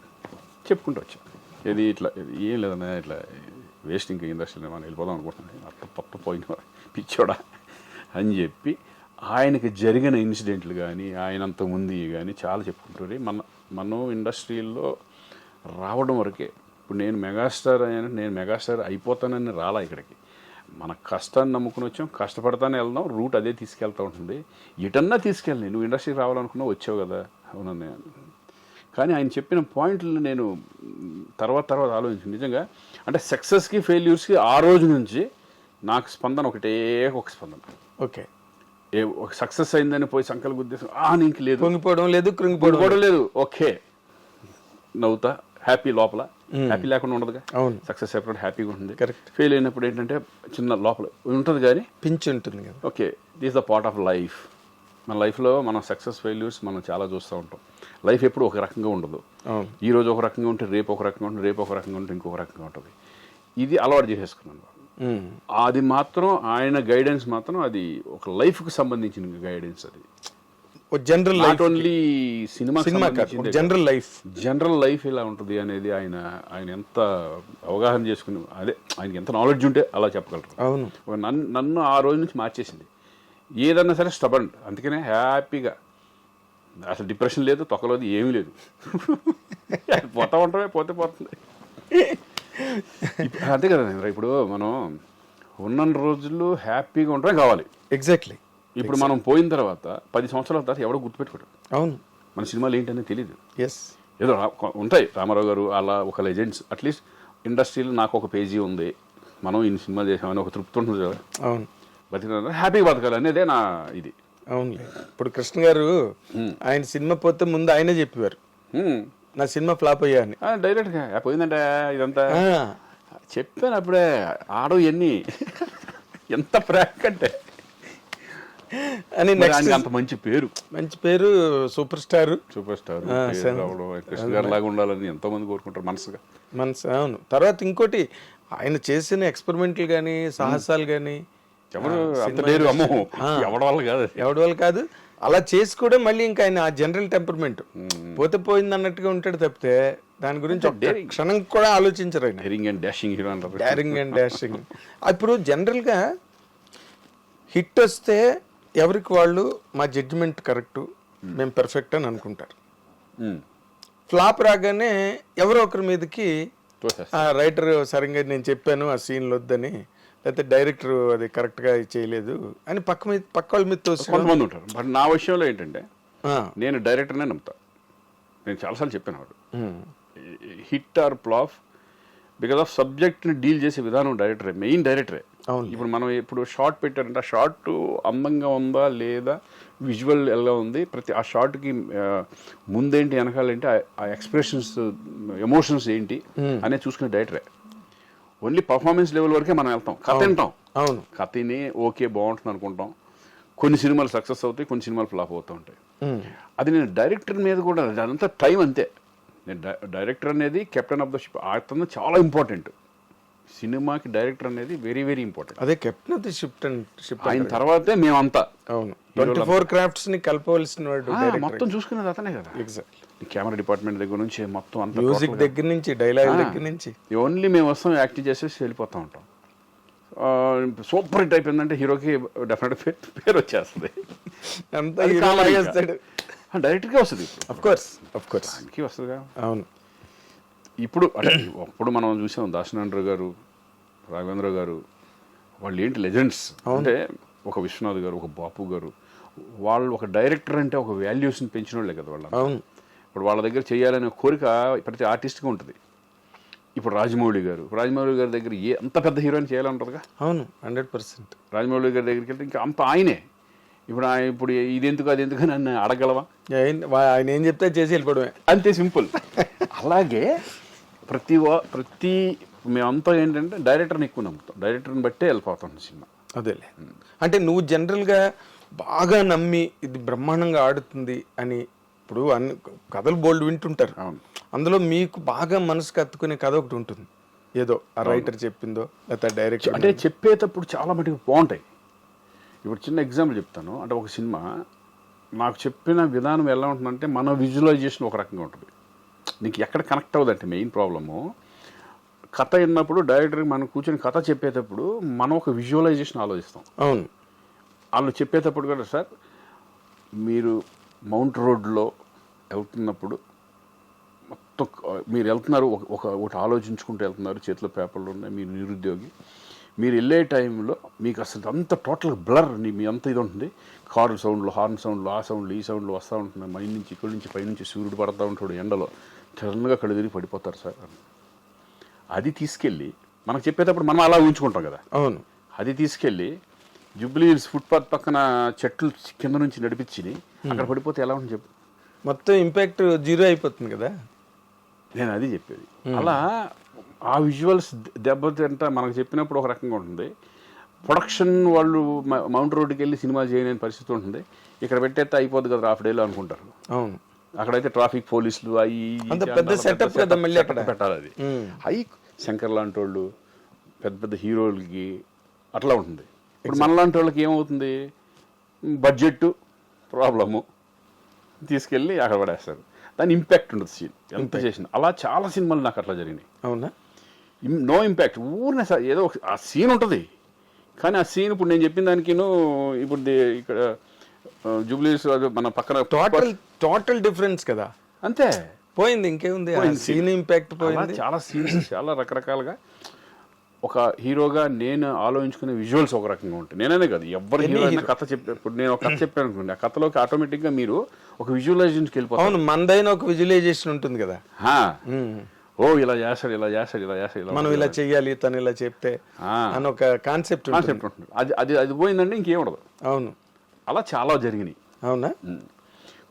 చెప్పుకుంటూ వచ్చాను. ఇది ఇట్లా ఏం లేదన్నా ఇట్లా వేస్ట్ ఇంకా ఇండస్ట్రీలో మనం వెళ్ళిపోదాం అనుకుంటున్నాను, అట్ట పోయిన పిచ్చోడా అని చెప్పి ఆయనకి జరిగిన ఇన్సిడెంట్లు కానీ ఆయనంత ముందు కానీ చాలా చెప్పుకుంటారు. మనం ఇండస్ట్రీలో రావడం వరకే. ఇప్పుడు నేను మెగాస్టార్ అయిపోతానని రాలా ఇక్కడికి. మన కష్టాన్ని నమ్ముకుని వచ్చాం, కష్టపడతానే వెళ్దాం, రూట్ అదే తీసుకెళ్తూ ఉంటుంది. ఎటన్నా తీసుకెళ్ళి నువ్వు ఇండస్ట్రీకి రావాలనుకున్నావు, వచ్చావు కదా. అవునన్నా. కానీ ఆయన చెప్పిన పాయింట్లు నేను తర్వాత ఆలోచించి నిజంగా అంటే సక్సెస్కి ఫెయిల్యూర్స్కి ఆ రోజు నుంచి నాకు స్పందన ఒక స్పందన. ఓకే. ఒక సక్సెస్ అయిందని పోయి సంకల్ప ఉద్దేశం నీకు లేదు, కృంగిపోవడం లేదు. ఓకే, నవ్వుతా, హ్యాపీ లోపల. హ్యాపీ లేకుండా ఉండదుగా. అవును. సక్సెస్ సెపరేట్ హ్యాపీగా ఉంటుంది. కరెక్ట్. ఫెయిల్ అయినప్పుడు ఏంటంటే చిన్న లోపల ఉంటుంది కానీ పించి ఉంటుంది కదా. Okay, this the part of life. మన లైఫ్లో మనం సక్సెస్ ఫెయిల్యూర్స్ మనం చాలా చూస్తూ ఉంటాం. లైఫ్ ఎప్పుడు ఒక రకంగా ఉండదు. ఈ రోజు ఒక రకంగా ఉంటే రేపు ఒక రకంగా ఉంటుంది, రేపు ఒక రకంగా ఉంటే ఇంకొక రకంగా ఉంటుంది. ఇది అలవాటు చేసేసుకున్నాను. అది మాత్రం ఆయన గైడెన్స్ మాత్రం అది ఒక లైఫ్కి సంబంధించిన గైడెన్స్. అది general not only cinema general life ఇలా ఉంటుంది అనేది ఆయన ఎంత అవగాహన చేసుకుని, అదే ఆయనకి ఎంత నాలెడ్జ్ ఉంటే అలా చెప్పగలరు. అవును. నన్ను ఆ రోజు నుంచి మార్చేసింది. ఏదన్నా సరే స్టబన్, అందుకనే హ్యాపీగా అసలు డిప్రెషన్ లేదు, తొక్కలేదు, ఏమీ లేదు. పోతా ఉంటామే, పోతుంది. అంతే కదా. ఇప్పుడు మనం ఉన్న రోజులు హ్యాపీగా ఉండటమే కావాలి. ఎగ్జాక్ట్లీ. ఇప్పుడు మనం పోయిన తర్వాత 10 సంవత్సరాల తర్వాత ఎవడో గుర్తుపెట్టుకోడు. అవును. మన సినిమాలు ఏంటనేది తెలియదు. ఎస్. ఏదో ఉంటాయి, రామారావు గారు అలా ఒక లెజెండ్స్. అట్లీస్ట్ ఇండస్ట్రీలో నాకు ఒక పేజీ ఉంది, మనం ఇన్ని సినిమాలు చేసామని ఒక తృప్తి ఉంటుంది కదా. అవును. బతిక హ్యాపీగా బతకాలి అనేదే నా ఇది. అవును. ఇప్పుడు కృష్ణ గారు ఆయన సినిమా పోతే ముందు ఆయనే చెప్పేవారు, నా సినిమా ఫ్లాప్ అయ్యా అని. డైరెక్ట్గా పోయిందంటే ఇదంతా చెప్పాను అప్పుడే. ఆడవు ఎన్ని ఎంత ఫ్రాంక్ అంటే అని అంత మంచి పేరు, సూపర్ స్టార్ రావడం, కృష్ణ గారి లాగా ఉండాలని ఎంతో మంది కోరుకుంటారు మనసు. అవును. తర్వాత ఇంకోటి ఆయన చేసిన ఎక్స్పెరిమెంట్లు కానీ సాహసాలు కానీ ఎవడి వల్ల కాదు. అలా చేసి కూడా మళ్ళీ ఇంకా ఆయన ఆ జనరల్ టెంపర్మెంట్ పోతే పోయింది అన్నట్టుగా ఉంటాడు తప్పితే దాని గురించి ఒక క్షణం కూడా ఆలోచించరు ఆయన. డేరింగ్ అండ్ డాషింగ్ హీరో అంటారు. Daring and dashing. ఇప్పుడు జనరల్గా హిట్ వస్తే ఎవరికి వాళ్ళు మా జడ్జిమెంట్ కరెక్ట్, మేము పెర్ఫెక్ట్ అని అనుకుంటారు. ఫ్లాప్ రాగానే ఎవరో ఒకరి మీదకి ఆ రైటర్ సరిగ్గా నేను చెప్పాను ఆ సీన్లు వద్దని, లేకపోతే డైరెక్టర్ అది కరెక్ట్గా చేయలేదు అని పక్క వాళ్ళ మీద తోసి కొంతమంది ఉంటారు. బట్ నా విషయంలో ఏంటంటే నేను డైరెక్టర్నే నమ్ముతా. నేను చాలాసార్లు చెప్పాను వాడు hit or flop because of సబ్జెక్ట్ని డీల్ చేసే విధానం డైరెక్టరే, మెయిన్ డైరెక్టరే. ఇప్పుడు మనం ఇప్పుడు షార్ట్ పెట్టారంటే ఆ షార్ట్ అందంగా ఉందా లేదా, విజువల్ ఎలా ఉంది, ప్రతి ఆ షార్ట్కి ముందేంటి వెనకాలేంటి, ఆ ఎక్స్ప్రెషన్స్ ఎమోషన్స్ ఏంటి అనేది చూసుకునే డైరెక్టరే. ఓన్లీ పర్ఫార్మెన్స్ లెవెల్ వరకే మనం వెళ్తాం, కథ వింటాం. అవును, కథని ఓకే బాగుంటుంది అనుకుంటాం. కొన్ని సినిమాలు సక్సెస్ అవుతాయి, కొన్ని సినిమాలు ఫ్లాప్ అవుతూ ఉంటాయి. అది నేను డైరెక్టర్ మీద కూడా అదంతా టైం అంతే. నేను డైరెక్టర్ అనేది కెప్టెన్ ఆఫ్ ద షిప్, అతను చాలా ఇంపార్టెంట్. సినిమాకి డైరెక్టర్ అనేది వెరీ వెరీ ఇంపార్టెంట్. అదే కెప్టెన్ ఆఫ్ ది షిప్ ఆయన తర్వాతే మేమంతా. అవును, 24 క్రాఫ్ట్స్ ని కలపవలసిన వాడు మొత్తం చూసుకునేది అతనే కదా. ఎగ్జాక్ట్లీ. కెమెరా డిపార్ట్మెంట్ దగ్గర నుంచి మొత్తం అంతా, మ్యూజిక్ దగ్గర నుంచి డైలాగ్ దగ్గర నుంచి ఓన్లీ మేము వస్తాం, యాక్టింగ్ చేసేసి వెళ్ళిపోతూ ఉంటాం. సూపర్ హిట్ అయిపోయిందంటే హీరోకి డెఫినెట్ పేరు వచ్చేస్తుంది. డైరెక్ట్గా వస్తుంది, ఆఫ్ కోర్స్ దానికి వస్తుందిగా. అవును. ఇప్పుడు అంటే అప్పుడు మనం చూసాం దాసనారాయణ గారు, రాఘవేంద్ర గారు, వాళ్ళు ఏంటి లెజెండ్స్. అంటే ఒక విశ్వనాథ్ గారు, ఒక బాపు గారు, వాళ్ళు ఒక డైరెక్టర్ అంటే ఒక వాల్యూస్ని పెంచిన వాళ్ళే కదా వాళ్ళు. అవును. ఇప్పుడు వాళ్ళ దగ్గర చేయాలనే కోరిక ప్రతి ఆర్టిస్ట్గా ఉంటుంది. ఇప్పుడు రాజమౌళి గారు దగ్గర అంత పెద్ద హీరోయిన్ చేయాలంటుందిగా. అవును, 100%. రాజమౌళి గారి దగ్గరికి వెళ్తే ఇంకా అంత ఆయనే. ఇప్పుడు ఇది ఎందుకు అది ఎందుకు నన్ను అడగలవా, ఆయన ఏం చెప్తే చేసి వెళ్ళిపోవడమే, అంతే సింపుల్. అలాగే ప్రతి మేమంతా ఏంటంటే డైరెక్టర్ని ఎక్కువ నమ్ముతాం, డైరెక్టర్ని బట్టే వెళ్ళిపోతాం సినిమా. అదేలే. అంటే నువ్వు జనరల్గా బాగా నమ్మి ఇది బ్రహ్మాండంగా ఆడుతుంది అని, ఇప్పుడు అన్ని కథలు బోల్డ్ వింటుంటారు, అందులో మీకు బాగా మనసుకు హత్తుకునే కథ ఒకటి ఉంటుంది, ఏదో ఆ రైటర్ చెప్పిందో లేకపోతే డైరెక్టర్. అంటే చెప్పేటప్పుడు చాలా మటుకు బాగుంటాయి. ఇప్పుడు చిన్న ఎగ్జాంపుల్ చెప్తాను. అంటే ఒక సినిమా నాకు చెప్పిన విధానం ఎలా ఉంటుందంటే, మన విజువలైజేషన్ ఒక రకంగా ఉంటుంది, నీకు ఎక్కడ కనెక్ట్ అవ్వదంటే మెయిన్ ప్రాబ్లము. కథ విన్నప్పుడు డైరెక్టర్కి మనం కూర్చొని కథ చెప్పేటప్పుడు మనం ఒక విజువలైజేషన్ ఆలోచిస్తాం. అవును. వాళ్ళు చెప్పేటప్పుడు కూడా, సార్ మీరు మౌంట్ రోడ్లో వెళ్తున్నప్పుడు మొత్తం మీరు వెళ్తున్నారు, ఒకటి ఆలోచించుకుంటూ వెళ్తున్నారు, చేతిలో పేపర్లు ఉన్నాయి, మీరు నిరుద్యోగి, మీరు వెళ్ళే టైంలో మీకు అసలు అంత టోటల్ బ్లర్, మీ అంత ఇది ఉంటుంది, కారు సౌండ్లు, హార్న్ సౌండ్లు, ఆ సౌండ్లు, ఈ సౌండ్లు వస్తూ ఉంటున్నాయి, మైండ్ నుంచి ఇక్కడి నుంచి పైనుంచి సూర్యుడు పడుతూ ఉంటాడు ఎండలో, సడన్గా కళ్ళు తిరిగి పడిపోతారు సార్. అది తీసుకెళ్ళి మనకు చెప్పేటప్పుడు మనం అలా ఊహించుకుంటాం కదా. అవును. అది తీసుకెళ్ళి జూబ్లీ హిల్స్ ఫుట్పాత్ పక్కన చెట్లు కింద నుంచి నడిపించి అక్కడ పడిపోతే ఎలా ఉంటుంది చెప్పు, మొత్తం ఇంపాక్ట్ జీరో అయిపోతుంది కదా. నేను అది చెప్పేది. అలా ఆ విజువల్స్ దెబ్బతింటా మనకు చెప్పినప్పుడు ఒక రకంగా ఉంటుంది. ప్రొడక్షన్ వాళ్ళు మౌంట్ రోడ్డుకి వెళ్ళి సినిమా చేయలేని పరిస్థితి ఉంటుంది, ఇక్కడ పెట్టేస్తే అయిపోద్ది కదా హాఫ్ డేలో అనుకుంటారు. అవును. అక్కడైతే ట్రాఫిక్ పోలీసులు అవి పెద్ద సెటప్ కదా, మళ్ళీ అక్కడ పెట్టాలి. అది అవి శంకర్ లాంటి వాళ్ళు పెద్ద పెద్ద హీరోలకి అట్లా ఉంటుంది. ఇప్పుడు మనలాంటి వాళ్ళకి ఏమవుతుంది, బడ్జెట్ ప్రాబ్లము, తీసుకెళ్ళి అక్కడ పడేస్తారు, దాని ఇంపాక్ట్ ఉండదు సీన్ ఎంత చేసిన. అలా చాలా సినిమాలు నాకు అట్లా జరిగినాయి. అవునా. నో ఇంపాక్ట్, ఊరినే ఏదో ఆ సీన్ ఉంటుంది, కానీ ఆ సీన్ ఇప్పుడు నేను చెప్పిన దానికిను ఇప్పుడు ఇక్కడ జూబ్లీస్ మన పక్కన టోటల్ డిఫరెన్స్ కదా, అంతే పోయింది, ఇంకేముంది, సీన్ ఇంపాక్ట్ పోయింది. చాలా సీన్స్ చాలా రకరకాలుగా ఒక హీరోగా నేను ఆలోచించుకునే విజువల్స్ ఒక రకంగా ఉంటాయి. నేనే కాదు, ఎవరి హీరో కథ ఇప్పుడు నేను ఒక కథ చెప్పాను అనుకోండి, ఆ కథలోకి ఆటోమేటిక్గా మీరు ఒక విజువలైజేషన్కి వెళ్ళిపోతారు. అవును, మనదైన ఒక విజువలైజేషన్ ఉంటుంది కదా. ఓ ఇలా చేస్తాడు, ఇలా చేస్తాడు, ఇలా చేస్తాడు, మనం ఇలా చెయ్యాలి, తను ఇలా చెప్తే అని ఒక కాన్సెప్ట్ ఉంటుంది. అది పోయిందంటే ఇంకేం ఉండదు. అవును. అలా చాలా జరిగినాయి. అవునా.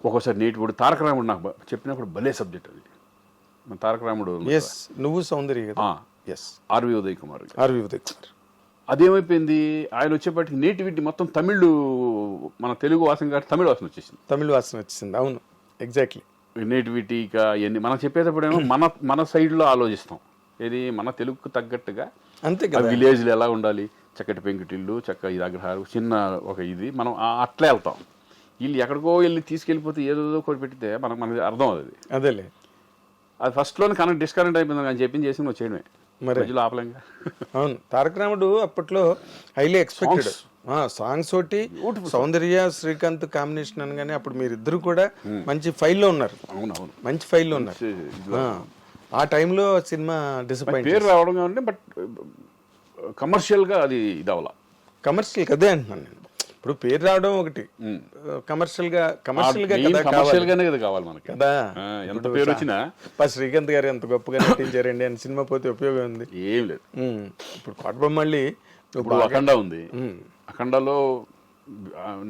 ఒక్కోసారి నేటిప్పుడు తారక రాముడు నాకు చెప్పినప్పుడు భలే సబ్జెక్ట్ అది. మన తారక రాముడు నువ్వు సౌందర్య, ఆర్వి ఉదయ్ కుమార్. అదేమైపోయింది, ఆయన వచ్చేప్పటికి నేటివిటీ మొత్తం తమిళ్, మన తెలుగు వాసన కాదు తమిళ వాసన వచ్చేసింది. అవును, ఎగ్జాక్ట్లీ. నేటివిటీ ఇక ఇవన్నీ మనం చెప్పేటప్పుడేమో మన సైడ్లో ఆలోచిస్తాం, ఏది మన తెలుగుకు తగ్గట్టుగా. అంతే కదా. విలేజ్లో ఎలా ఉండాలి, చక్కటి పెంకుటిల్లు, చక్క ఇది అగ్రహారం, చిన్న ఒక ఇది, మనం అట్లే వెళ్తాం. వీళ్ళు ఎక్కడికో వెళ్ళి తీసుకెళ్ళిపోతే ఏదో కొట్టి పెట్టితే మనకు అర్థం అవుతుంది. అదేలే. అది ఫస్ట్లోనే డిస్కనెక్ట్ అయిపోయింది కానీ చెప్పింది చేసి నువ్వు చేయడమే. మధ్యలో ఆపలేంగా. అవును, తారక రాముడు అప్పట్లో హైలీ ఎక్స్పెక్టెడ్ సాంగ్స్ ఒకటి, సౌందర్య శ్రీకాంత్ కాంబినేషన్ అనగానే అప్పుడు మీరిద్దరు కూడా మంచి ఫైల్లో ఉన్నారు. అవునవును, మంచి ఫైల్లో ఉన్నారు. ఆ టైంలో సినిమా డిసప్పాయింట్. పేరు రావడం కాబట్టి, బట్ కమర్షియల్గా అది ఇది అవ్వాల. కమర్షియల్ కదే అంటున్నాను నేను. ఇప్పుడు పేరు రావడం ఒకటి, కమర్షియల్ గా కమర్షియల్ గానే కదా కావాలి మనకి కదా. ఎంత పేరు వచ్చినా శ్రీకాంత్ గారు ఎంత గొప్పగా నటించారండి అని సినిమా పోతే ఉపయోగం ఉంది? ఏం లేదు. ఇప్పుడు కోటబొమ్మళ్ళి ఇప్పుడు అఖండ ఉంది. అఖండలో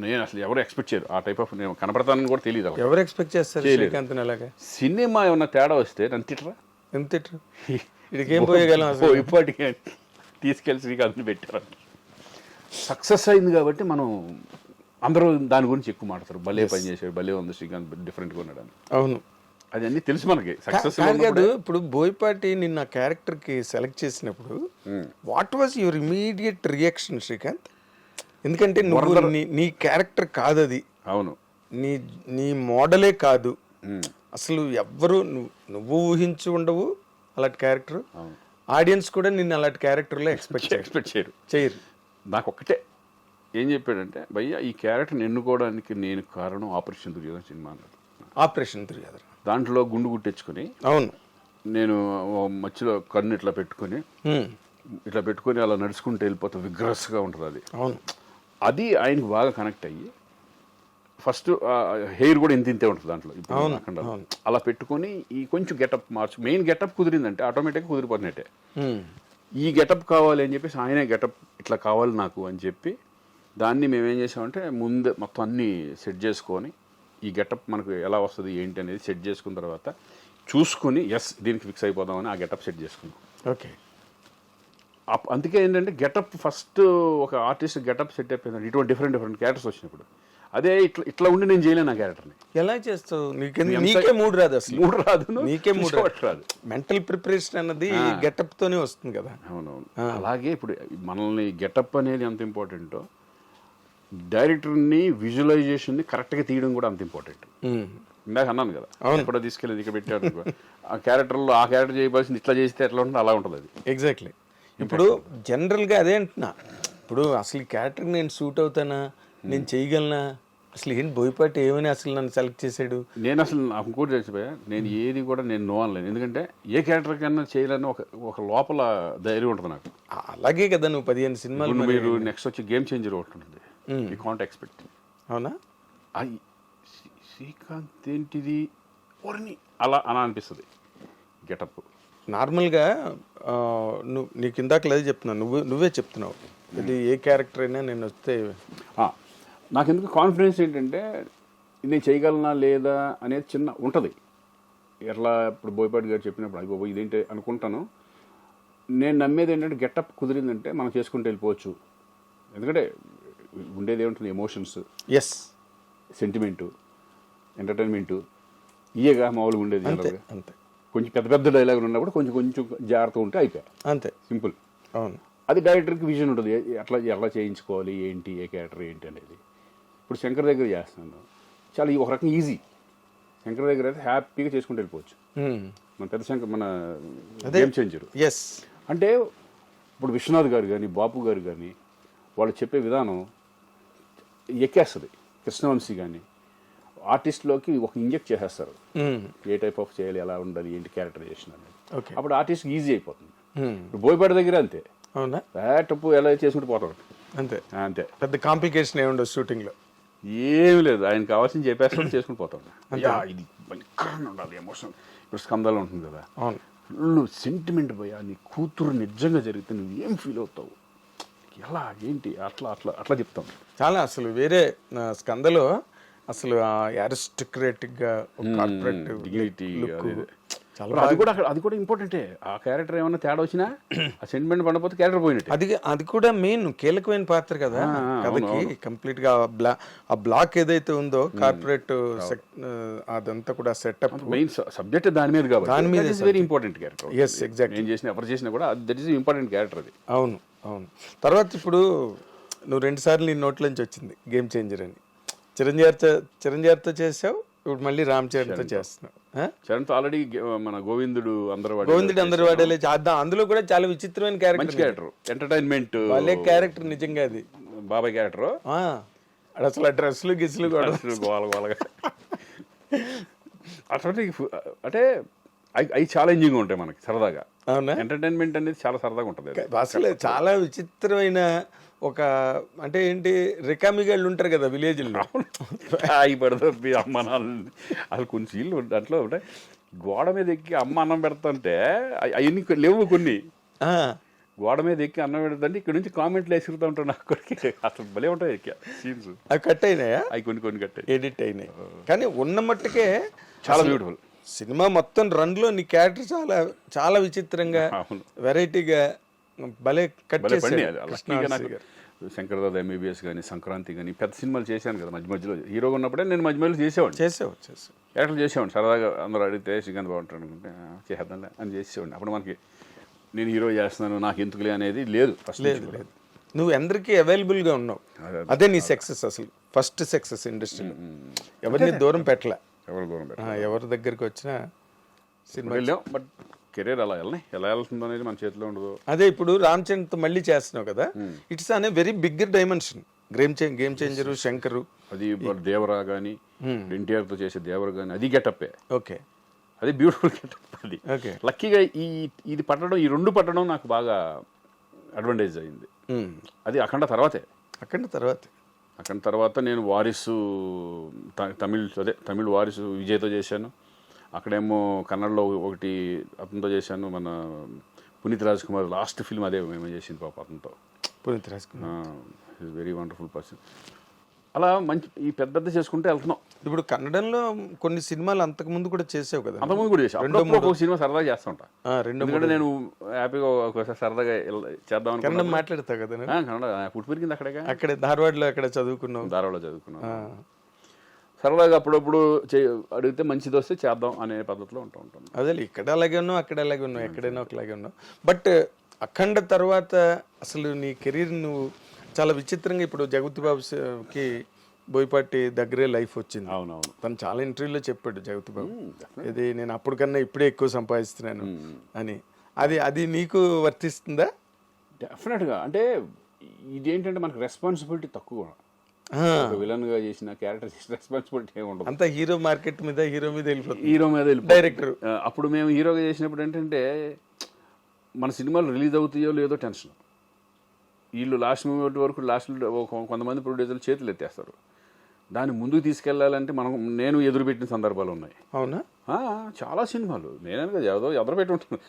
నేను అసలు ఎవరు ఎక్స్పెక్ట్ చేయరు ఆ టైప్ ఆఫ్, నేను కనపడతానని కూడా తెలియదు. ఎవరు ఎక్స్పెక్ట్ చేస్తారు శ్రీకాంత్ అలాగా? సినిమా ఏమన్నా తేడా వస్తే నన్ను తిట్టరా? ఎంత తిట్టరు? ఇదికేం పోయగలం అసలు. ఇప్పటికే తీసుకెళ్ళి శ్రీకాంత్ని పెట్టారు. సక్సెస్ అయింది కాబట్టి మనం అందరూ దాని గురించి ఎక్కువ మాట్లాడతారు. భలే పని చేశాడు, భలే ఉంది శ్రీకాంత్, డిఫరెంట్గా ఉన్నాడు అని. అవును, అది అన్ని తెలుసు మనకి. సక్సెస్ కాదు. ఇప్పుడు బోయపాటి నిన్న క్యారెక్టర్ కి సెలెక్ట్ చేసినప్పుడు what was your immediate reaction Srikanth? ఎందుకంటే నువ్వు నీ క్యారెక్టర్ కాదు అది. అవును, నీ మోడలే కాదు అసలు. ఎవ్వరు నువ్వు ఊహించి ఉండవు అలాంటి క్యారెక్టర్. ఆడియన్స్ కూడా నిన్ను అలాంటి క్యారెక్టర్లో ఎక్స్పెక్ట్ చేయరు. నాకు ఒక్కటే ఏం చెప్పాడంటే, భయ్య ఈ క్యారెక్టర్ని ఎన్నుకోవడానికి నేను కారణం ఆపరేషన్ దుర్యోధన సినిమా అన్నాడు. ఆపరేషన్ దుర్యోధన దాంట్లో గుండు గుట్టించుకొని, అవును, నేను మధ్యలో కన్ను ఇట్లా పెట్టుకొని అలా నడుచుకుంటూ వెళ్ళిపోతా, విగ్రస్గా ఉంటుంది అది. అవును, అది ఆయనకు బాగా కనెక్ట్ అయ్యి ఫస్ట్ హెయిర్ కూడా ఇంతే ఉంటుంది దాంట్లో. ఇప్పుడు అలా పెట్టుకొని ఈ కొంచెం గెటప్ మెయిన్ గెటప్ కుదిరిందంటే ఆటోమేటిక్గా కుదిరిపోతున్నట్టే. ఈ గెటప్ కావాలి అని చెప్పేసి ఆయనే గెటప్ ఇట్లా కావాలి నాకు అని చెప్పి దాన్ని మేమేం చేసామంటే ముందే మొత్తం అన్నీ సెట్ చేసుకొని ఈ గెటప్ మనకు ఎలా వస్తుంది ఏంటి అనేది సెట్ చేసుకున్న తర్వాత చూసుకొని దీనికి ఫిక్స్ అయిపోదామని ఆ గెటప్ సెట్ చేసుకున్నాం. ఓకే. అందుకే ఏంటంటే గెటప్ ఫస్ట్ ఒక ఆర్టిస్ట్ గెటప్ సెట్ అయిపోయింది. ఇటువంటి డిఫరెంట్ క్యారెక్టర్స్ వచ్చినప్పుడు అదే ఇట్లా ఉండి నేను చేయలేను ఆ క్యారెక్టర్ని. ఎలా చేస్తావు? నీకే మూడు రాదు అసలు. మూడు రాదు, నీకే మూడు రాదు. మెంటల్ ప్రిపరేషన్ అన్నది గెటప్ తోనే వస్తుంది కదా. అవునవును. అలాగే ఇప్పుడు మనల్ని గెటప్ అనేది ఎంత ఇంపార్టెంటో, డైరెక్టర్ని విజువలైజేషన్ని కరెక్ట్గా తీయడం కూడా అంత ఇంపార్టెంట్. ఇందాక అన్నాను కదా, ఎప్పుడో తీసుకెళ్ళి ఇక్కడ పెట్టాడు ఆ క్యారెక్టర్లో ఆ క్యారెక్టర్ చేయవలసింది ఇట్లా చేస్తే ఎట్లా ఉంటుంది అలా ఉంటుంది అది. ఎగ్జాక్ట్లీ. ఇప్పుడు జనరల్గా అదే అంటున్నా. ఇప్పుడు అసలు ఈ క్యారెక్టర్ నేను సూట్ అవుతానా, నేను చేయగలనా, అసలు ఏంటి బోయపాటి ఏమని అసలు నన్ను సెలెక్ట్ చేశాడు? నేను అసలు నాకు కూడా తెలిసిపోయా, నేను ఏది కూడా నేను నో అనలేను. ఎందుకంటే ఏ క్యారెక్టర్ కన్నా చేయాలని ఒక లోపల ధైర్యం ఉంటుంది నాకు. అలాగే కదా నువ్వు 15 సినిమాలు. మీరు నెక్స్ట్ వచ్చి గేమ్ చేంజర్ ఒకటి ఉంటుంది, యూ కాంట్ ఎక్స్పెక్ట్. అవునా? శ్రీకాంత్ ఏంటిది ఓర్ని అలా అనిపిస్తుంది గెటప్. నార్మల్గా నీకు ఇందాక లేదు చెప్తున్నావు, నువ్వే చెప్తున్నావు ఇది ఏ క్యారెక్టర్ అయినా నేను వస్తే నాకు ఎందుకు కాన్ఫిడెన్స్ ఏంటంటే నేను చేయగలనా లేదా అనేది చిన్న ఉంటుంది. ఎట్లా ఇప్పుడు బోయపాటి గారు చెప్పినప్పుడు అయిపో ఇదేంటి అనుకుంటాను. నేను నమ్మేది ఏంటంటే గెటప్ కుదిరిందంటే మనం చేసుకుంటూ వెళ్ళిపోవచ్చు. ఎందుకంటే ఉండేది ఏముంటుంది, ఎమోషన్స్, సెంటిమెంటు, ఎంటర్టైన్మెంటు, ఇయేగా మామూలుగా ఉండేది. అంతే. కొంచెం పెద్ద డైలాగులు ఉన్నప్పుడు కొంచెం జాగ్రత్త ఉంటే అయిపోయా, అంతే, సింపుల్. అవును. అది డైరెక్టర్కి విజన్ ఉంటుంది, ఎలా చేయించుకోవాలి, ఏంటి, ఏ క్యారెక్టర్ ఏంటి అనేది. ఇప్పుడు శంకర్ దగ్గర చేస్తున్నాను, చాలా ఒక రకం ఈజీ. శంకర్ దగ్గర అయితే హ్యాపీగా చేసుకుంటూ వెళ్ళిపోవచ్చు. మన పెద్ద శంకర్, మన గేమ్ చేంజర్. అంటే ఇప్పుడు విశ్వనాథ్ గారు కానీ బాపు గారు కానీ వాళ్ళు చెప్పే విధానం ఎక్కేస్తుంది. కృష్ణవంశీ కానీ ఆర్టిస్ట్లోకి ఒక ఇంజెక్ట్ చేసేస్తారు, ఏ టైప్ ఆఫ్ చేయాలి, ఎలా ఉండాలి, ఏంటి క్యారెక్టర్ చేసిన అనేది. అప్పుడు ఆర్టిస్ట్ ఈజీ అయిపోతుంది. ఇప్పుడు బోయపాటి దగ్గర అంతే. అవునా? టప్పు ఎలా చేసుకుంటూ పోతాడు, అంతే. పెద్ద కాంప్లికేషన్ ఏముండదు షూటింగ్లో, ఏమి లేదు. ఆయన కావాల్సింది చెప్పేస్తాడు, చేసుకుని పోతాడు. ఇది భయంకరంగా ఉండాలి ఎమోషన్. ఇప్పుడు స్కందాలు ఉంటుంది కదా, నువ్వు సెంటిమెంట్ పోయా, నీ కూతురు నిజంగా జరిగితే నువ్వు ఏం ఫీల్ అవుతావు, ఎలా ఏంటి, అట్లా చెప్తాం. చాలా అసలు వేరే స్కందలో అసలు అరిస్టోక్రాటిక్గా కార్పొరేటివ్ డిగ్నిటీ అది కూడా ఇంపార్టెంటే. ఆ క్యారెక్టర్ ఏమన్నా తేడా వచ్చినా ఆ సెంటిమెంట్ పడకపోతే క్యారెక్టర్ పోయినట్టు. అది కూడా మెయిన్ కీలకమైన పాత్ర కదా కథకి. కంప్లీట్ గా ఆ బ్లాక్ ఏదైతే ఉందో కార్పొరేట్ అదంతా కూడా సెటప్, మెయిన్ సబ్జెక్ట్ దాని మీద కాబట్టి దాని మీద వెరీ ఇంపార్టెంట్ క్యారెక్టర్. ఎగ్జాక్ట్లీ. నేను చేసిన ఎవరు చేసినా కూడా దట్ ఈస్ ఇంపార్టెంట్ క్యారెక్టర్ అది. అవును. తర్వాత ఇప్పుడు నువ్వు 2 సార్లు నీ నోట్ల నుంచి వచ్చింది గేమ్ చేంజర్ అని. చిరంజీవితో చేసావు, ఇప్పుడు మళ్ళీ రామ్ చరణ్తో చేస్తున్నావు. చరణ్తో ఆల్రెడీ మన గోవిందుడు అందరూ గోవిందుడు అందరు వాడేలే చేద్దాం. అందులో కూడా చాలా విచిత్రమైన మంచి క్యారెక్టర్, ఎంటర్టైన్మెంట్ వాళ్ళే క్యారెక్టర్ నిజంగా అది. బాబాయ్ క్యారెక్టర్ అసలు ఆ డ్రెస్సులు గిస్సులు కూడా గోలగా అటువంటి అంటే అవి ఛాలెంజింగ్ ఉంటాయి మనకి సరదాగా. అవునా? ఎంటర్టైన్మెంట్ అనేది చాలా సరదాగా ఉంటుంది. అసలు చాలా విచిత్రమైన ఒక అంటే ఏంటి రికామిగాళ్ళు ఉంటారు కదా విలేజ్లో, అవి పడుతుంది అమ్మ నాన్న అసలు కొన్ని సీన్లు దాంట్లో ఉంటాయి. గోడ మీద ఎక్కి అమ్మ అన్నం పెడతాంటే అవన్నీ లేవు కొన్ని. గోడ మీద ఎక్కి అన్నం పెడతాంటే ఇక్కడ నుంచి కామెంట్లు వేసుకుతా ఉంటాను నాకు కొడుకు. అసలు భలే ఉంటాయి సీన్స్. అవి కట్ అయినాయా? అవి కొన్ని కట్ ఎడిట్ అయినాయి. కానీ ఉన్న మట్టుకే చాలా బ్యూటిఫుల్ సినిమా మొత్తం రన్లో నీ క్యారెక్టర్ చాలా చాలా విచిత్రంగా వెరైటీగా భలే కట్ చేశాడు. శంకర్ దాదా ఎంబీబీఎస్ కానీ సంక్రాంతి కానీ పెద్ద సినిమాలు చేశాను కదా మధ్య మధ్యలో. హీరోగా ఉన్నప్పుడే నేను మధ్య మధ్యలో చేసేవాడిని క్యారెక్టర్లు చేసేవాడిని. సరదాగా అందరూ అడిగితే శ్రీకాంత్ బాగుంటాడు అనుకుంటే చేద్దాంలే అని చేసేవాడిని. అప్పుడు మనకి నేను హీరో చేస్తున్నాను నాకు ఎందుకులే అనేది లేదు. లేదు నువ్వు అందరికీ అవైలబుల్గా ఉన్నావు. అదే నీ సక్సెస్, అసలు ఫస్ట్ సక్సెస్ ఇండస్ట్రీలో. ఎవరిని దూరం పెట్టలే, ఎవరి దగ్గరికి వచ్చినా సినిమా వెళ్ళాం. బట్ కెరీర్ అలా ఎలా వెళ్తుందో అనేది మన చేతిలో ఉండదు. అదే ఇప్పుడు రామ్ చరణ్తో మళ్ళీ చేస్తున్నావు కదా, ఇట్స్ అనే very bigger dimension. Game changer, Shankar, అది దేవరా కానీ ఎన్టీఆర్తో చేసే దేవరా కానీ అది గెటప్పే. ఓకే, అది బ్యూటిఫుల్ గెటప్. అది లక్కీగా ఇది పట్టడం, ఈ రెండు పట్టడం నాకు బాగా అడ్వాంటేజ్ అయింది. అది అఖండ తర్వాత నేను వారిసు తమిళ్ వారిసు విజయ్తో చేశాను. అక్కడేమో కన్నడలో ఒకటి అతనితో చేశాను, మన పునీత్ రాజ్ కుమార్ లాస్ట్ ఫిల్మ్ అదే మేము చేసింది పాప అతనితో. Puneeth Raj Kumar is very wonderful person. అలా మంచి ఈ పెద్ద చేసుకుంటే వెళ్తున్నాం. ఇప్పుడు కన్నడంలో కొన్ని సినిమాలు అంతకు ముందు కూడా చేసావు కదా? అంతకుముందు కూడా చేసాను. ఒక సినిమా సరదాగా చేస్తూ ఉంటా. ఎందుకంటే నేను హ్యాపీగా ఒకసారి సరదాగా చేద్దాం కన్నడం మాట్లాడతావు కదా? కన్నడ పుట్టి పెరిగింది అక్కడే ధారవాడలో చదువుకున్నాను. సరదాగా అప్పుడప్పుడు అడిగితే మంచిది వస్తే చేద్దాం అనే పద్ధతిలో ఉంటాం. అదే ఇక్కడ అలాగే ఉన్నావు, అక్కడ అలాగే ఉన్నావు, ఎక్కడైనా ఒకలాగే ఉన్నావు. బట్ అఖండ తర్వాత అసలు నీ కెరీర్ నువ్వు చాలా విచిత్రంగా, ఇప్పుడు జగపతి బాబుకి బోయపాటి దగ్గరే లైఫ్ వచ్చింది. అవునవును, తను చాలా ఇంటర్వ్యూలో చెప్పాడు జగపతి బాబు, ఇది నేను అప్పుడు కన్నా ఇప్పుడే ఎక్కువ సంపాదిస్తున్నాను అని. అది నీకు వర్తిస్తుందా? డెఫినెట్గా. అంటే ఇదేంటంటే మనకు రెస్పాన్సిబిలిటీ తక్కువ. విలన్ గా చేసిన క్యారెక్టర్ రెస్పాన్సిబిలిటీ ఏమి ఉండదు. అంతా హీరో మార్కెట్ మీద, హీరో మీద వెళ్ళిపోతుంది డైరెక్టర్. అప్పుడు మేము హీరోగా చేసినప్పుడు ఏంటంటే మన సినిమాలు రిలీజ్ అవుతాయో లేదో టెన్షన్. వీళ్ళు లాస్ట్ మూమెంట్ వరకు కొంతమంది ప్రొడ్యూసర్లు చేతులు ఎత్తేస్తారు. దాన్ని ముందుకు తీసుకెళ్లాలంటే నేను ఎదురుపెట్టిన సందర్భాలు ఉన్నాయి. అవునా? చాలా సినిమాలు నేనే కదా ఎదురు పెట్టి ఉంటాను.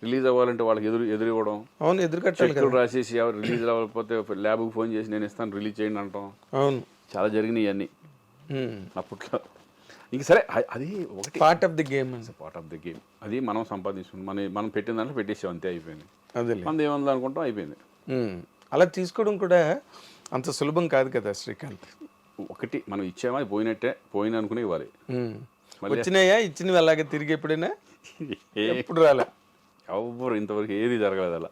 రిలీజ్ అవ్వాలంటే వాళ్ళకి ఎదురు ఇవ్వడం. అవును, ఎదురు రాసేసి ఎవరు రిలీజ్ అవ్వకపోతే ల్యాబ్కి ఫోన్ చేసి నేను ఇస్తాను రిలీజ్ చేయండి అంటాం. అవును, చాలా జరిగినాయి ఇవన్నీ అప్పట్లో. ఇంక సరే, అది ఒకటి పార్ట్ ఆఫ్ ది గేమ్. అది మనం సంపాదించుకున్నాం, మనం పెట్టిన దాంట్లో పెట్టేసాం, అంతే అయిపోయింది. మనది ఏమన్నా అనుకుంటాం, అయిపోయింది. అలా తీసుకోవడం కూడా అంత సులభం కాదు కదా శ్రీకాంత్. ఒకటి మనం ఇచ్చామా, అది పోయిన అనుకునే ఇవ్వాలి. వచ్చినాయా? ఇచ్చినవి అలాగే తిరిగి ఎప్పుడైనా? ఎప్పుడు రాలే ఎవరు ఇంతవరకు ఏది జరగలేదు అలా.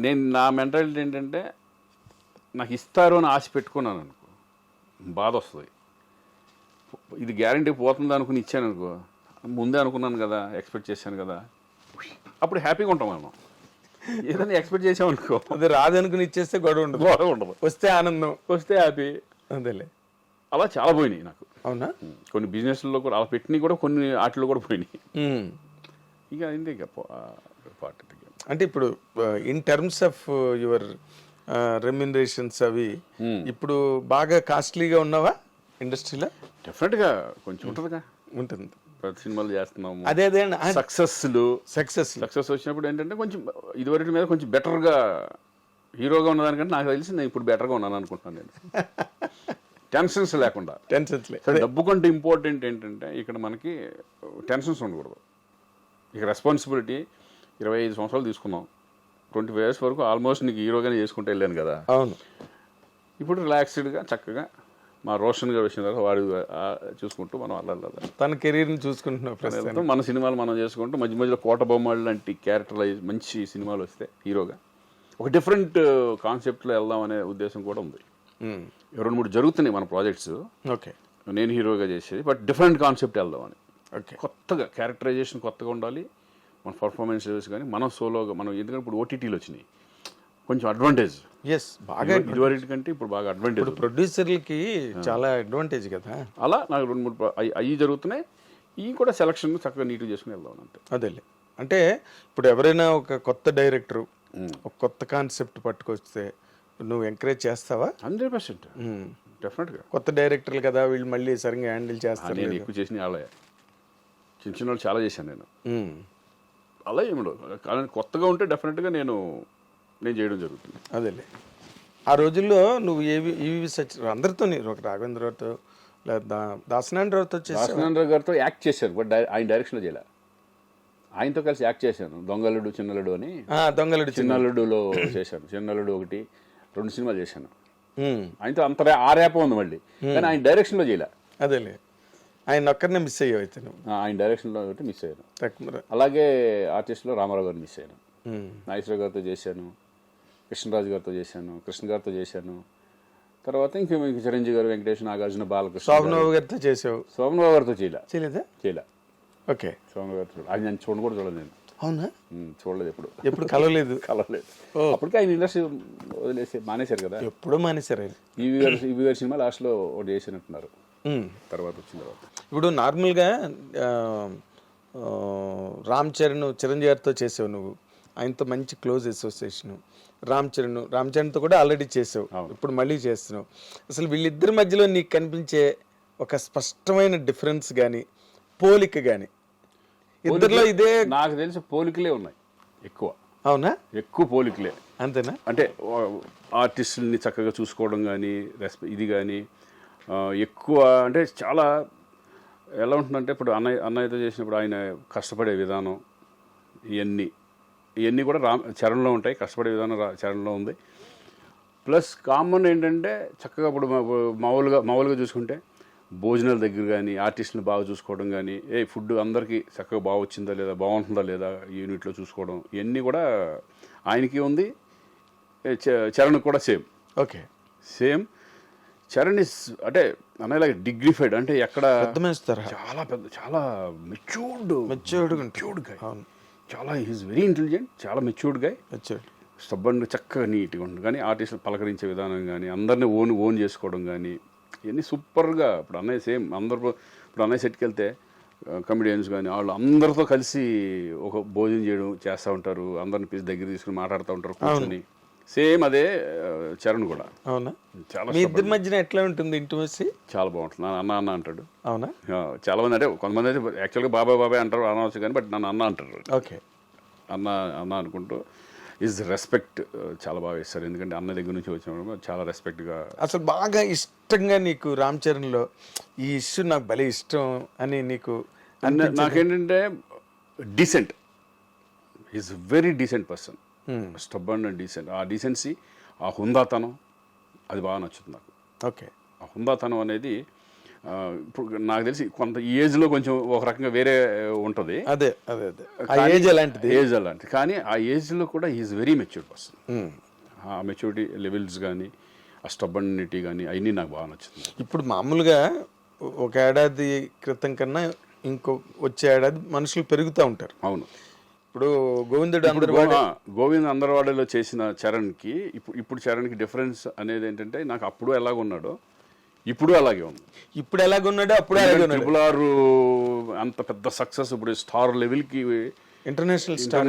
నేను నా మెంటాలిటీ ఏంటంటే నాకు ఇస్తారు అని ఆశ పెట్టుకున్నాను అనుకో, బాధ వస్తుంది. ఇది గ్యారంటీ పోతుంది అనుకుని ఇచ్చాను అనుకో, ముందే అనుకున్నాను కదా, ఎక్స్పెక్ట్ చేశాను కదా, అప్పుడు హ్యాపీగా ఉంటాం మనం. ఏదైనా ఎక్స్పెక్ట్ చేసాం అనుకో, అది రాదనుకుని ఇచ్చేస్తే గొడవ ఉండదు, వస్తే ఆనందం, వస్తే హ్యాపీ. అంతేలే. అలా చాలా పోయినాయి నాకు. అవునా? కొన్ని బిజినెస్లో కూడా అలా పెట్టినవి కూడా కొన్ని వాటిలో కూడా పోయినాయి. ఇక అయింది ఇక పార్ట్. అంటే ఇప్పుడు in terms of your remunerations అవి ఇప్పుడు బాగా కాస్ట్లీగా ఉన్నావా ఇండస్ట్రీలో? డెఫినెట్గా కొంచెం ఉంటుందిగా. ఉంటుంది, ప్రతి సినిమాలు చేస్తున్నాము. అదే సక్సెస్ వచ్చినప్పుడు ఏంటంటే కొంచెం ఇదివరకు మీద కొంచెం బెటర్గా హీరోగా ఉన్నదానికంటే నాకు తెలిసి నేను ఇప్పుడు బెటర్గా ఉన్నాను అనుకుంటున్నాను నేను. టెన్షన్స్ లేకుండా. డబ్బు కంటే ఇంపార్టెంట్ ఏంటంటే ఇక్కడ మనకి టెన్షన్స్ ఉండకూడదు. ఇక రెస్పాన్సిబిలిటీ 25 సంవత్సరాలు తీసుకున్నాం, 25 years వరకు ఆల్మోస్ట్ నీకు హీరోగానే చేసుకుంటూ వెళ్ళాను కదా. అవును. ఇప్పుడు రిలాక్స్డ్గా చక్కగా మా రోషన్ గారు వచ్చిన తర్వాత వాడు చూసుకుంటూ మనం అలా తన కెరీర్ని చూసుకుంటున్నాం. మన సినిమాలు మనం చేసుకుంటూ మధ్య మధ్యలో కోట బొమ్మలు లాంటి క్యారెక్టరైజ్ మంచి సినిమాలు వస్తే హీరోగా ఒక డిఫరెంట్ కాన్సెప్ట్లో వెళ్దాం అనే ఉద్దేశం కూడా ఉంది. 2-3 జరుగుతున్నాయి మన ప్రాజెక్ట్స్. ఓకే. నేను హీరోగా చేసేది, బట్ డిఫరెంట్ కాన్సెప్ట్ వెళ్దామని. ఓకే. కొత్తగా క్యారెక్టరైజేషన్ కొత్తగా ఉండాలి, మన పర్ఫార్మెన్స్ లెవెల్స్ కానీ మనం సోలోగా మనం, ఎందుకంటే ఇప్పుడు ఓటీటీలు వచ్చినాయి, కొంచెం అడ్వాంటేజ్. ఎస్, బాగా ఇదివరకు కంటే ఇప్పుడు బాగా అడ్వాంటేజ్. ప్రొడ్యూసర్లకి చాలా అడ్వాంటేజ్ కదా. అలా నాకు 2-3 అవి జరుగుతున్నాయి. ఇవి కూడా సెలక్షన్ చక్కగా నీట్గా చేసుకుని వెళ్దాం అంతే. అదేలే, అంటే ఇప్పుడు ఎవరైనా ఒక కొత్త డైరెక్టరు ఒక కొత్త కాన్సెప్ట్ పట్టుకొస్తే నువ్వు ఎంకరేజ్ చేస్తావా? 100% డెఫినెట్గా. కొత్త డైరెక్టర్లు కదా, వీళ్ళు మళ్ళీ సరిగ్గా హ్యాండిల్ చేస్తారు. నేను ఎక్కువ చేసిన వాళ్ళే, చిన్న వాళ్ళు చాలా చేశాను నేను. అలా ఏమిడవు, కానీ కొత్తగా ఉంటే డెఫినెట్గా నేను చేయడం జరుగుతుంది. అదేలే, ఆ రోజుల్లో నువ్వు ఈవి అందరితో, ఒక రాఘవేంద్రరావుతో లేదా దాసనారాయణరావుతో దాసనారాయణరావు గారితో యాక్ట్ చేశాను, బట్ ఆయన డైరెక్షన్లో చేయలే. ఆయనతో కలిసి యాక్ట్ చేశాను, దొంగలుడు చిన్నలుడు అని. దొంగలుడు చిన్నలుడులో చేశాను. చిన్నలుడు 1-2 సినిమాలు చేశాను ఆయనతో. అంత ఆ ర్యాప్ ఉంది మళ్ళీ, కానీ ఆయన డైరెక్షన్లో చేయలే. అదేలే, ఆయన ఒక్కరినే మిస్ అయ్యావు అయితే నువ్వు. ఆయన డైరెక్షన్లో ఒకటి మిస్ అయ్యాను. తక్కువ. అలాగే ఆర్టిస్ట్లో రామారావు గారిని మిస్ అయ్యాను. నాగేశ్వరరావు గారితో చేశాను, కృష్ణరాజు గారితో చేశాను, కృష్ణ గారితో చేశాను. తర్వాత ఇంక చిరంజీవి గారు, వెంకటేష్, నాగార్జున, బాలకృష్ణ, శోభనబాబు గారితో చేసావు. శోభనబాబు గారితో చేయలేదా? చేయలే. ఓకే. శోభనబాబు గారితో అది నేను చూడలేదు నేను. అవునా? చూడలేదు, ఎప్పుడు కలవలేదు. అప్పటికే ఆయన ఇండస్ట్రీ వదిలేసి మానేశారు కదా. ఎప్పుడూ మానేశారు ఆయన. ఈవి గారి సినిమా లాస్ట్లో ఒకటి చేసినట్టున్నారు, తర్వాత వచ్చిన తర్వాత. ఇప్పుడు నార్మల్గా రామ్ చరణ్, చిరంజీవి గారితో చేసావు నువ్వు, ఆయనతో మంచి క్లోజ్ అసోసియేషన్. రామ్ చరణ్తో కూడా ఆల్రెడీ చేసావు, ఇప్పుడు మళ్ళీ చేస్తున్నావు. అసలు వీళ్ళిద్దరి మధ్యలో నీకు కనిపించే ఒక స్పష్టమైన డిఫరెన్స్ కానీ పోలిక కానీ ఇద్దరిలో? ఇదే నాకు తెలిసి పోలికలే ఉన్నాయి ఎక్కువ. అవునా? ఎక్కువ పోలికలే. అంతేనా? అంటే ఆర్టిస్టుల్ని చక్కగా చూసుకోవడం కానీ, ఇది కానీ ఎక్కువ. అంటే చాలా ఎలా ఉంటుందంటే, ఇప్పుడు అన్నయ్యతో చేసినప్పుడు ఆయన కష్టపడే విధానం, ఇవన్నీ కూడా చరణ్లో ఉంటాయి. కష్టపడే విధానం చరణ్లో ఉంది. ప్లస్ కామన్ ఏంటంటే, చక్కగా ఇప్పుడు మామూలుగా చూసుకుంటే భోజనాల దగ్గర కానీ, ఆర్టిస్టులను బాగా చూసుకోవడం కానీ, ఫుడ్ అందరికీ చక్కగా బాగా వచ్చిందా లేదా, బాగుంటుందా లేదా యూనిట్లో చూసుకోవడం, ఇవన్నీ కూడా ఆయనకి ఉంది. చరణ్ కూడా same. Okay, same. Charan is అంటే అనేలాగా డిగ్నిఫైడ్, అంటే ఎక్కడ చాలా పెద్ద, చాలా మెచ్యూర్డ్ గాయ్. చాలా ఈజ్ వెరీ ఇంటెలిజెంట్, చాలా మెచ్యూర్డ్ గాయ్. స్టబ్బన్, చక్కగా నీట్గా ఉంటుంది. కానీ ఆర్టిస్టులు పలకరించే విధానం కానీ, అందరినీ ఓన్ చేసుకోవడం కానీ, ఇవన్నీ సూపర్గా. ఇప్పుడు అన్నయ్య సేమ్ అందరూ, ఇప్పుడు అన్నయ్య సెట్కి వెళ్తే కమెడియన్స్ కానీ వాళ్ళు అందరితో కలిసి ఒక భోజనం చేస్తూ ఉంటారు, అందరిని దగ్గర తీసుకుని మాట్లాడుతూ ఉంటారు కూర్చొని. సేమ్ అదే చరణ్ కూడా. అవునా? చాలా మీ ఇద్దరి మధ్యన ఎట్లా ఉంటుంది ఇంటిమసీ? చాలా బాగుంటుంది. అన్న అంటాడు. అవునా? చాలా మంది, అంటే కొంతమంది అయితే యాక్చువల్గా బాబాయ్ అంటారు, అనవచ్చు కానీ, బట్ నన్ను అన్న అంటారు. ఓకే. అన్న అనుకుంటూ ఈజ్ రెస్పెక్ట్ చాలా బాగా ఇస్తారు. ఎందుకంటే అన్న దగ్గర నుంచి వచ్చినప్పుడు చాలా రెస్పెక్ట్గా. అసలు బాగా ఇష్టంగా నీకు రామ్ చరణ్లో ఈ ఇష్యూ నాకు భలే ఇష్టం అని నీకు? నాకేంటంటే decent, is very decent person. Stubborn and decent. ఆ డీసెన్సీ, ఆ హుందాతనం, అది బాగా నచ్చుతుంది నాకు. ఓకే. ఆ హుందాతనం అనేది ఇప్పుడు నాకు తెలిసి కొంత ఈ ఏజ్లో కొంచెం ఒక రకంగా వేరే ఉంటుంది. అదే ఏజ్ అలాంటిది. కానీ ఆ ఏజ్లో కూడా ఈజ్ వెరీ మెచ్యూర్డ్ పర్సన్. ఆ మెచ్యూరిటీ లెవెల్స్ కానీ, ఆ స్టబ్బనిటీ కానీ, అవన్నీ నాకు బాగా నచ్చుతుంది. ఇప్పుడు మామూలుగా ఒక ఏడాది క్రితం కన్నా ఇంకో వచ్చే ఏడాది మనుషులు పెరుగుతూ ఉంటారు. అవును. ఇప్పుడు గోవింద్ అందరవాడలో చేసిన చరణ్కి ఇప్పుడు చరణ్కి డిఫరెన్స్ అనేది ఏంటంటే, నాకు అప్పుడు ఎలాగున్నాడో ఇప్పుడు అలాగే ఉంది. ఇప్పుడు ఎలాగున్నాడో అప్పుడు అలాగే ఉన్నాడు. RRR అంత పెద్ద సక్సెస్, ఇప్పుడు స్టార్ లెవెల్కి, ఇంటర్నేషనల్ స్టార్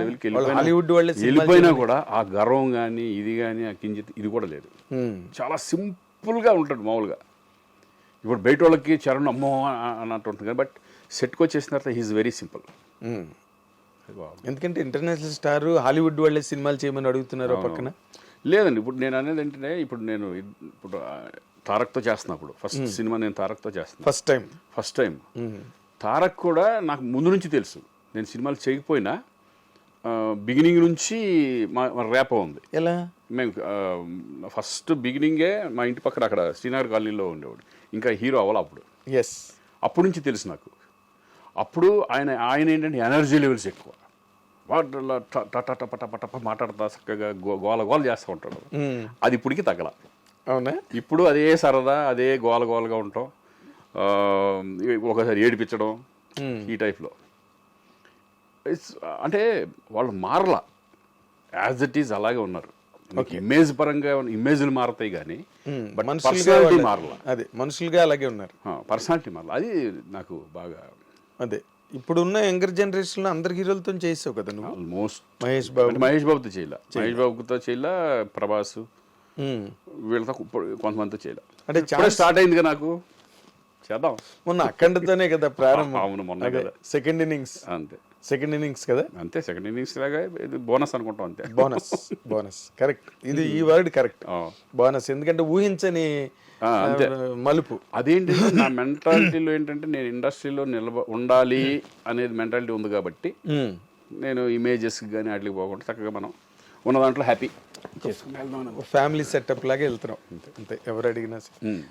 లెవెల్కి హాలీవుడ్ వెళ్ళిపోయినా కూడా ఆ గర్వం కానీ, ఇది కానీ, ఆ కించిత్ ఇది కూడా లేదు. చాలా సింపుల్గా ఉంటాడు మామూలుగా. ఇప్పుడు బయట వాళ్ళకి చరణ్ అమ్మో అన్నట్టు ఉంటుంది కానీ, బట్ సెట్కి వచ్చేసిన తర్వాత హీఈస్ వెరీ సింపుల్. ఎందుకంటే ఇంటర్నేషనల్ స్టార్ హాలీవుడ్ వాళ్ళే సినిమాలు చేయమని అడుగుతున్నారు పక్కన. లేదండి, ఇప్పుడు నేను అనేది ఏంటంటే, ఇప్పుడు తారక్తో చేస్తున్నప్పుడు ఫస్ట్ సినిమా నేను తారక్తో చేస్తున్నాను. ఫస్ట్ టైం తారక్ కూడా నాకు ముందు నుంచి తెలుసు. నేను సినిమాలు చేయకపోయినా బిగినింగ్ నుంచి మా ర్యాప్ ఉంది. ఎలా? మేము ఫస్ట్ బిగినింగే మా ఇంటి పక్కన అక్కడ శ్రీనగర్ కాలనీలో ఉండేవాడు, ఇంకా హీరో అవ్వాలి అప్పుడు. అప్పటి నుంచి తెలుసు నాకు. అప్పుడు ఆయన ఏంటంటే ఎనర్జీ లెవెల్స్ ఎక్కువ, టప మాట్లాడతా చక్కగా గోల చేస్తూ ఉంటాడు. అది ఇప్పటికి తగ్గల. అవునా? ఇప్పుడు అదే సరదా, అదే గోలగా ఉంటాం. ఒకసారి ఏడిపించడం ఈ టైప్లో. అంటే వాళ్ళు మారలా, యాజ్ ఇట్ ఈజ్ అలాగే ఉన్నారు. ఇమేజ్ పరంగా ఇమేజ్లు మారతాయి కానీ బట్ పర్సనాలిటీ మారలా. అదే మనుషులుగా అలాగే ఉన్నారు, పర్సనాలిటీ మారలా. అది నాకు బాగా అదే ఇప్పుడున్న యంగర్ జనరేషన్లో అందరి హీరోలతో చేసావు కదా నువ్వు. ఆల్మోస్ట్ మహేష్ బాబు, మహేష్ బాబుతో చేయలే, మహేష్ బాబుతో చేయలే, ప్రభాస్ వీళ్ళతో కొంతమందితో చేయలే. అంటే స్టార్ట్ అయిందిగా నాకు, చేద్దాం. మొన్న అఖండతోనే కదా ప్రారంభం. అవును, మొన్న కదా సెకండ్ ఇన్నింగ్స్, అంతే సెకండ్ ఇన్నింగ్స్ కదా, అంతే సెకండ్ ఇన్నింగ్స్ లాగా ఇది బోనస్ అనుకుంటాం అంతే. బోనస్, బోనస్ కరెక్ట్, ఇది ఈ వర్డ్ కరెక్ట్, బోనస్. ఎందుకంటే ఊహించని అంతే మలుపు. అదేంటి నా మెంటాలిటీలో ఏంటంటే నేను ఇండస్ట్రీలో ఉండాలి అనేది మెంటాలిటీ ఉంది కాబట్టి నేను ఇమేజెస్ కానీ వాటికి పోకుండా చక్కగా మనం ఉన్న దాంట్లో హ్యాపీ ఫ్యామిలీ సెటప్ లాగా వెళ్తున్నాం అంతే, ఎవరు అడిగినా.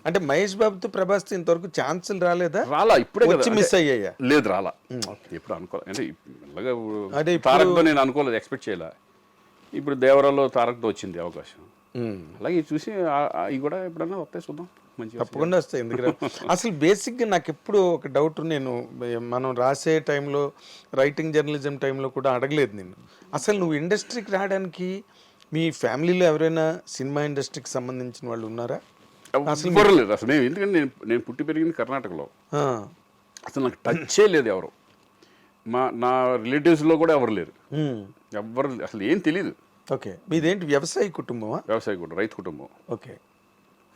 అంటే మహేష్ బాబుతో ప్రభాస్ ఇంతవరకు ఛాన్సులు రాలేదా? రాలా, ఇప్పుడే వచ్చి మిస్ అయ్యాయా? లేదు, రాలా. ఎప్పుడు అనుకోలేదు, అంటే ఇలాగా తారక్తో నేను అనుకోలేదు, ఎక్స్పెక్ట్ చేయలే. ఇప్పుడు దేవరాలో తారక్తో వచ్చింది అవకాశం, అలాగే చూసి ఇవి కూడా ఎప్పుడన్నా వస్తాయి, చూద్దాం. మంచిగా తప్పకుండా వస్తాయి. ఎందుకంటే అసలు బేసిక్గా నాకు ఎప్పుడు ఒక డౌట్, నేను మనం రాసే టైంలో రైటింగ్ జర్నలిజం టైంలో కూడా అడగలేదు నేను, అసలు నువ్వు ఇండస్ట్రీకి రావడానికి మీ ఫ్యామిలీలో ఎవరైనా సినిమా ఇండస్ట్రీకి సంబంధించిన వాళ్ళు ఉన్నారా? అసలు లేదు. అసలు మేము ఎందుకంటే నేను పుట్టి పెరిగింది కర్ణాటకలో, అసలు నాకు టచ్చే లేదు ఎవరు. నా రిలేటివ్స్లో కూడా ఎవరు లేరు, ఎవరు అసలు ఏం తెలీదు. ఓకే, మీదేంటి వ్యవసాయ కుటుంబమా? వ్యవసాయ కుటుంబం, రైతు కుటుంబం. ఓకే,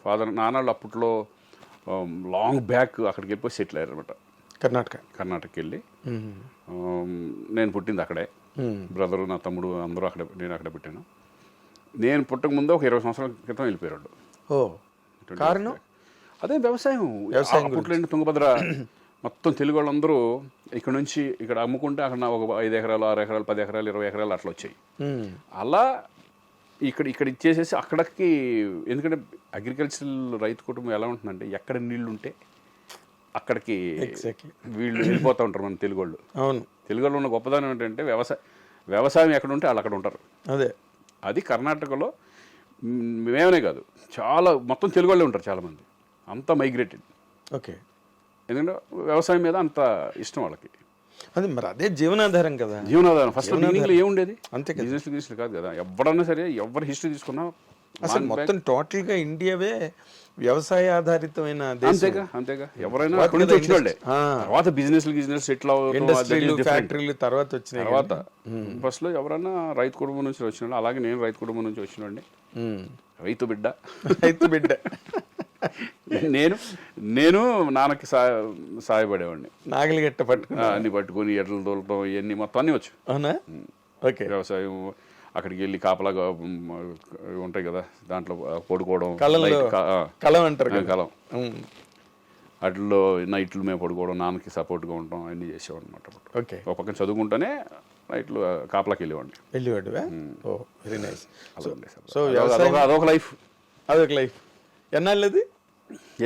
ఫాదర్ నాన్నలు అప్పట్లో లాంగ్ బ్యాక్ అక్కడికి వెళ్ళిపోయి సెటిల్ అయ్యారు అనమాట, కర్ణాటకకి వెళ్ళి. నేను పుట్టింది అక్కడే, బ్రదరు నా తమ్ముడు అందరూ అక్కడే, నేను అక్కడే పుట్టాను. నేను పుట్టక ముందు ఒక 20 సంవత్సరాల క్రితం వెళ్ళిపోయాడు. కారణం అదే వ్యవసాయం. అప్పట్లో తుంగభద్ర మొత్తం తెలుగు వాళ్ళందరూ ఇక్కడ నుంచి ఇక్కడ అమ్ముకుంటే అక్కడ ఒక 5 ఎకరాలు 6 ఎకరాలు 10 ఎకరాలు 20 ఎకరాలు అట్లా వచ్చాయి. అలా ఇక్కడ ఇచ్చేసేసి అక్కడికి, ఎందుకంటే అగ్రికల్చరల్ రైతు కుటుంబం ఎలా ఉంటుందంటే ఎక్కడ నీళ్లు ఉంటే అక్కడికి వీళ్ళు వెళ్ళిపోతూ ఉంటారు మన తెలుగు వాళ్ళు. అవును, తెలుగు వాళ్ళు ఉన్న గొప్పదనం ఏంటంటే వ్యవసాయం ఎక్కడ ఉంటే వాళ్ళు అక్కడ ఉంటారు. అదే అది కర్ణాటకలో మేమనే కాదు, చాలా మొత్తం తెలుగు వాళ్ళే ఉంటారు చాలామంది, అంతా మైగ్రేటెడ్. ఓకే, ఎందుకంటే వ్యవసాయం మీద అంత ఇష్టం వాళ్ళకి. అది మరి అదే జీవనాధారం కదా, జీవనాధారం. ఫస్ట్ బిగినింగ్లో ఏముండేది, అంతే కదా, బిజినెస్ కాదు కదా. ఎవరన్నా సరే, ఎవరి హిస్టరీ తీసుకున్నా అసలు మొత్తం టోటల్గా ఇండియావే వ్యవసాయ ఆధారితమైన దేశం. అంతేగా ఎవరైనా అక్కడి నుంచి వచ్చిన వాళ్ళే. తర్వాత బిజినెస్ సెటిల్ ఇండస్ట్రీలు ఫ్యాక్టరీలు తర్వాత వచ్చినాయి. తర్వాత ఫస్ట్ లో ఎవరైనా రైతు కుటుంబం నుంచి వచ్చిన, అలాగే నేను రైతు కుటుంబం నుంచి వచ్చినండి, రైతు బిడ్డ. నేను నాన్నకి సాయపడేవాడిని, నాగలి గట్ట అన్ని పట్టుకుని ఎడ్లు తోలటం ఇవన్నీ మొత్తం అన్నీ వచ్చు. అవునా? ఓకే, వ్యవసాయం అక్కడికి వెళ్ళి కాపలాగా ఉంటాయి కదా, దాంట్లో పడుకోవడం, కలం అంటారు, కలం, వాటిల్లో నైట్లు మేము పడుకోవడం, నాన్నకి సపోర్ట్గా ఉండటం అన్నీ చేసేవాడు అనమాట. ఓకే, ఒక పక్కన చదువుకుంటూనే నైట్లు కాపలాకి వెళ్ళేవాడు. Very nice. సో అదొక లైఫ్. ఎన్నాళ్ళది?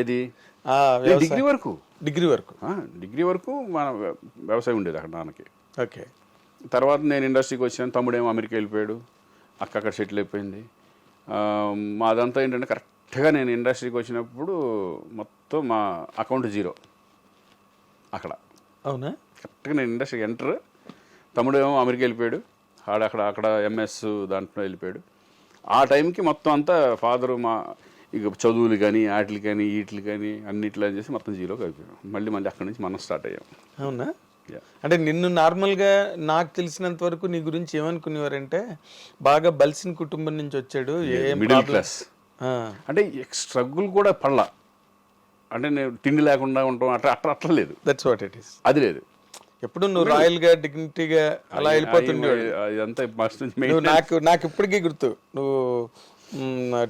ఏది? డిగ్రీ వరకు మన వ్యవసాయం ఉండేది అక్కడ నాన్నకి. ఓకే, తర్వాత నేను ఇండస్ట్రీకి వచ్చాను, తమ్ముడేమో అమెరికా వెళ్ళిపోయాడు, అక్కడ సెటిల్ అయిపోయింది. మాదంతా ఏంటంటే కరెక్ట్గా నేను ఇండస్ట్రీకి వచ్చినప్పుడు మొత్తం మా అకౌంట్ 0 అక్కడ. అవునా? కరెక్ట్గా నేను ఇండస్ట్రీకి ఎంటర్, తమ్ముడేమో అమెరికా వెళ్ళిపోయాడు, అక్కడ ఎంఎస్ దాంట్లో వెళ్ళిపోయాడు. ఆ టైంకి మొత్తం అంతా ఫాదరు మా ఇక చదువులు కానీ వాటికి కానీ వీటికి కానీ అన్నిట్లో చేసి మొత్తం 0కి అయిపోయాం. మళ్ళీ అక్కడి నుంచి మనం స్టార్ట్ అయ్యాం. అవునా? అంటే నిన్ను నార్మల్గా నాకు తెలిసినంత వరకు నీ గురించి ఏమనుకునేవారంటే బాగా బలిసిన కుటుంబం నుంచి వచ్చాడు, మిడిల్ క్లాస్, అంటే స్ట్రగుల్ కూడా పడలా, అంటే నేను తిండి లేకుండా ఉంటాం అట్లా లేదు. That's what it is. అది లేదు. ఎప్పుడు నువ్వు రాయల్గా డిగ్నిటీగా అలా వెళ్ళిపోతుండేవాడు. నాకు ఇప్పటికీ గుర్తు, నువ్వు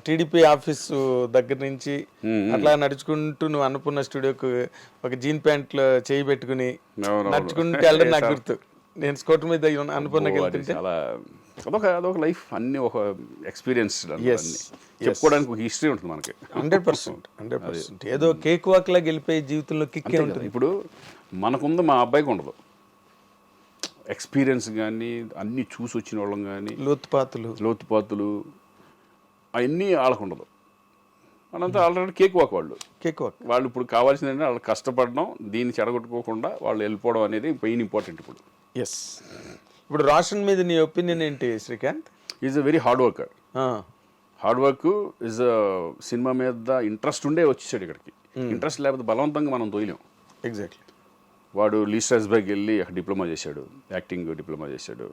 టీడీపీ ఆఫీసు దగ్గర నుంచి అట్లా నడుచుకుంటూ నువ్వు అన్నపూర్ణ స్టూడియోకు ఒక జీన్ ప్యాంట్లో చేయి పెట్టుకుని నడుచుకుంటూ వెళ్ళడం నాకు గుర్తు. నేను స్కూటర్ మీద అన్నపూర్ణకి వెళ్తుంటే అదొక లైఫ్, అన్ని ఒక ఎక్స్పీరియన్స్ చెప్పుకోవడానికి ఒక హిస్టరీ ఉంటుంది మనకి. 100%. ఏదో కేక్ వాక్ లాగా వెళ్ళిపోయే జీవితంలో కిక్కే ఉంటుంది. ఇప్పుడు మనకుంది, మా అబ్బాయికి ఉండదు ఎక్స్పీరియన్స్ కానీ, అన్ని చూసి వచ్చిన వాళ్ళం కానీ, లోతుపాతులు అవన్నీ వాళ్ళకు ఉండదు. వాళ్ళంతా ఆల్రెడీ కేక్ వాక్ వాళ్ళు కేక్ వాళ్ళు ఇప్పుడు కావాల్సింది ఏంటంటే వాళ్ళు కష్టపడడం, దీన్ని చెడగొట్టుకోకుండా వాళ్ళు వెళ్ళిపోవడం అనేది మెయిన్ ఇంపార్టెంట్ ఇప్పుడు. ఎస్. ఇప్పుడు రోషన్ మీద నీ ఒపీనియన్ ఏంటి Srikanth? Is a very hard worker. Hard work is cinema మీద ఇంట్రెస్ట్ ఉండే వచ్చేసాడు ఇక్కడికి. ఇంట్రెస్ట్ లేకపోతే బలవంతంగా మనం తోయలేం. ఎగ్జాక్ట్లీ. వాడు లీ స్ట్రాస్బర్గ్ వెళ్ళి అక్కడ డిప్లొమా చేశాడు, యాక్టింగ్ డిప్లొమా చేశాడు.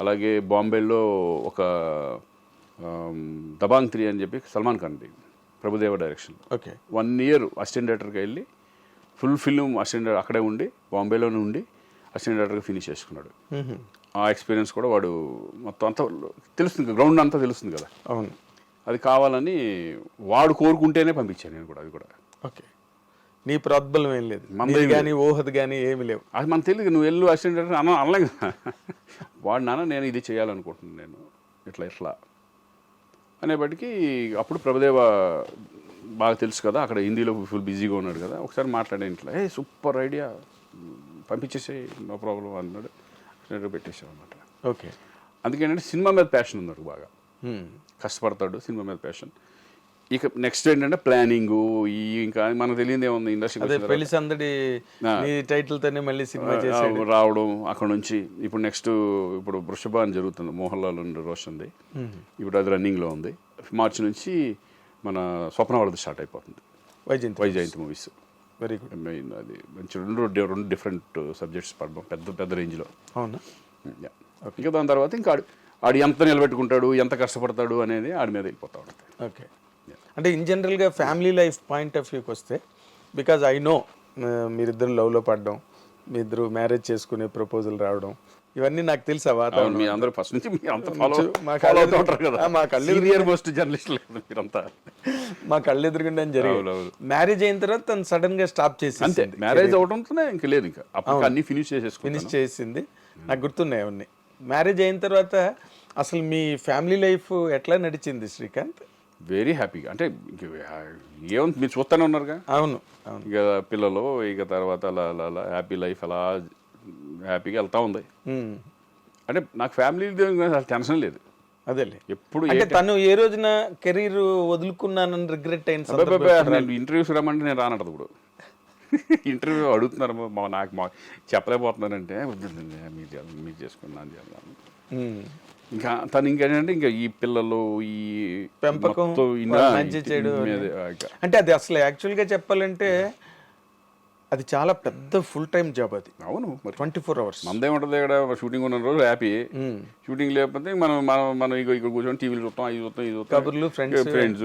అలాగే బాంబేలో ఒక దబాంగ్ 3 అని చెప్పి సల్మాన్ ఖాన్ది, Prabhudeva direction, okay, 1 year assistant డైరెక్టర్గా వెళ్ళి ఫుల్ ఫిల్మ్ అసిస్టెంట్ అక్కడే ఉండి బాంబేలోనే ఉండి అసిస్టెంట్ డైరెక్టర్గా ఫినిష్ చేసుకున్నాడు. ఆ ఎక్స్పీరియన్స్ కూడా వాడు మొత్తం అంతా తెలుస్తుంది, గ్రౌండ్ అంతా తెలుస్తుంది కదా. అవును. అది కావాలని వాడు కోరుకుంటేనే పంపించాను నేను కూడా. అది కూడా ఓకే. నీ ప్రోద్బలం ఏం లేదు, మనది కానీ ఊహది కానీ ఏమి లేవు. అది మనకు తెలియదు. నువ్వు వెళ్ళు అసిస్టెంట్ డైరెక్టర్ అనలే కదా. వాడు నాన్న నేను ఇది చేయాలనుకుంటున్నాను, నేను ఇట్లా అనేప్పటికీ అప్పుడు ప్రభుదేవ బాగా తెలుసు కదా, అక్కడ హిందీలో ఫుల్ బిజీగా ఉన్నాడు కదా. ఒకసారి మాట్లాడే ఇంట్లో, సూపర్ ఐడియా, పంపించేసే, నో ప్రాబ్లం అన్నాడు. పెట్టేసాం అనమాట. ఓకే. అందుకేంటంటే సినిమా మీద ప్యాషన్ ఉన్నాడు బాగా, కష్టపడతాడు, సినిమా మీద ప్యాషన్. ఇక నెక్స్ట్ ఏంటంటే ప్లానింగ్, ఇంకా మనకు తెలియదు ఏముంది ఇండస్ట్రీ పెళ్లి సందడి టైటిల్ తోనే మళ్ళీ సినిమా చేసి రావడం. అక్కడ నుంచి ఇప్పుడు నెక్స్ట్ ఇప్పుడు వృషభ అని జరుగుతుంది, మోహన్ లాల్ అండ్ రోషన్ది. ఇప్పుడు అది రన్నింగ్లో ఉంది. మార్చి నుంచి మన స్వప్నవాళ్ళది స్టార్ట్ అయిపోతుంది, Vyjayanthi movies. Very good. Main అది మంచి రెండు డిఫరెంట్ సబ్జెక్ట్స్ పడడం పెద్ద రేంజ్లో. అవునా? ఇంకా దాని తర్వాత ఇంకా ఆడు ఎంత నిలబెట్టుకుంటాడు, ఎంత కష్టపడతాడు అనేది ఆడి మీద వెళ్ళిపోతా ఉంటుంది. ఓకే. అంటే ఇన్ జనరల్గా ఫ్యామిలీ లైఫ్ పాయింట్ ఆఫ్ వ్యూకి వస్తే, బికాజ్ ఐ నో మీరిద్దరు లవ్లో పడడం, మీ ఇద్దరు మ్యారేజ్ చేసుకునే ప్రపోజల్ రావడం, ఇవన్నీ నాకు తెలుసా వాతావరణం. మీ అందరూ ఫస్ట్ నుంచి మా కళ్ళెదురుగుండా జరిగింది. మ్యారేజ్ అయిన తర్వాత తను సడన్ గా స్టాప్ చేసి, మ్యారేజ్ అవడంతోనే ఇంకా లేదు, ఇంకా అన్ని ఫినిష్ చేసింది. నాకు గుర్తున్నాయి అవన్నీ. మ్యారేజ్ అయిన తర్వాత అసలు మీ ఫ్యామిలీ లైఫ్ ఎట్లా నడిచింది శ్రీకాంత్? వెరీ హ్యాపీగా. అంటే ఏముంది, మీరు చూస్తూనే ఉన్నారుగా. అవును. ఇక పిల్లలు, ఇక తర్వాత అలా అలా అలా హ్యాపీ లైఫ్ అలా హ్యాపీగా వెళ్తా ఉంది. అంటే నాకు ఫ్యామిలీ టెన్షన్ లేదు. అదేలే. ఎప్పుడు అంటే తను ఏ రోజున కెరీర్ వదులుకున్నానని రిగ్రెట్ అయిన ఇంటర్వ్యూస్ రమ్మంటే నేను రానట్టు. ఇప్పుడు ఇంటర్వ్యూ అడుగుతున్నారు, నాకు చెప్పలేకపోతున్నానంటే మీరు చేసుకున్నాను. ఇంకా తను ఇంకేంటంటే ఇంకా ఈ పిల్లలు, ఈ పెంపకం, మంచి చెడు. అంటే అది అసలు యాక్చువల్గా చెప్పాలంటే అది చాలా పెద్ద ఫుల్ టైం జాబ్ అది. అవును, 24 hours. మనదేముంటుంది ఇక్కడ, షూటింగ్ ఉన్న రోజు హ్యాపీ, షూటింగ్ లేకపోతే మనం ఇక్కడ కూర్చొని టీవీలు చూస్తాం, ఇది చూస్తాం, ఇది చూస్తాం, కబుర్లు, ఫ్రెండ్స్.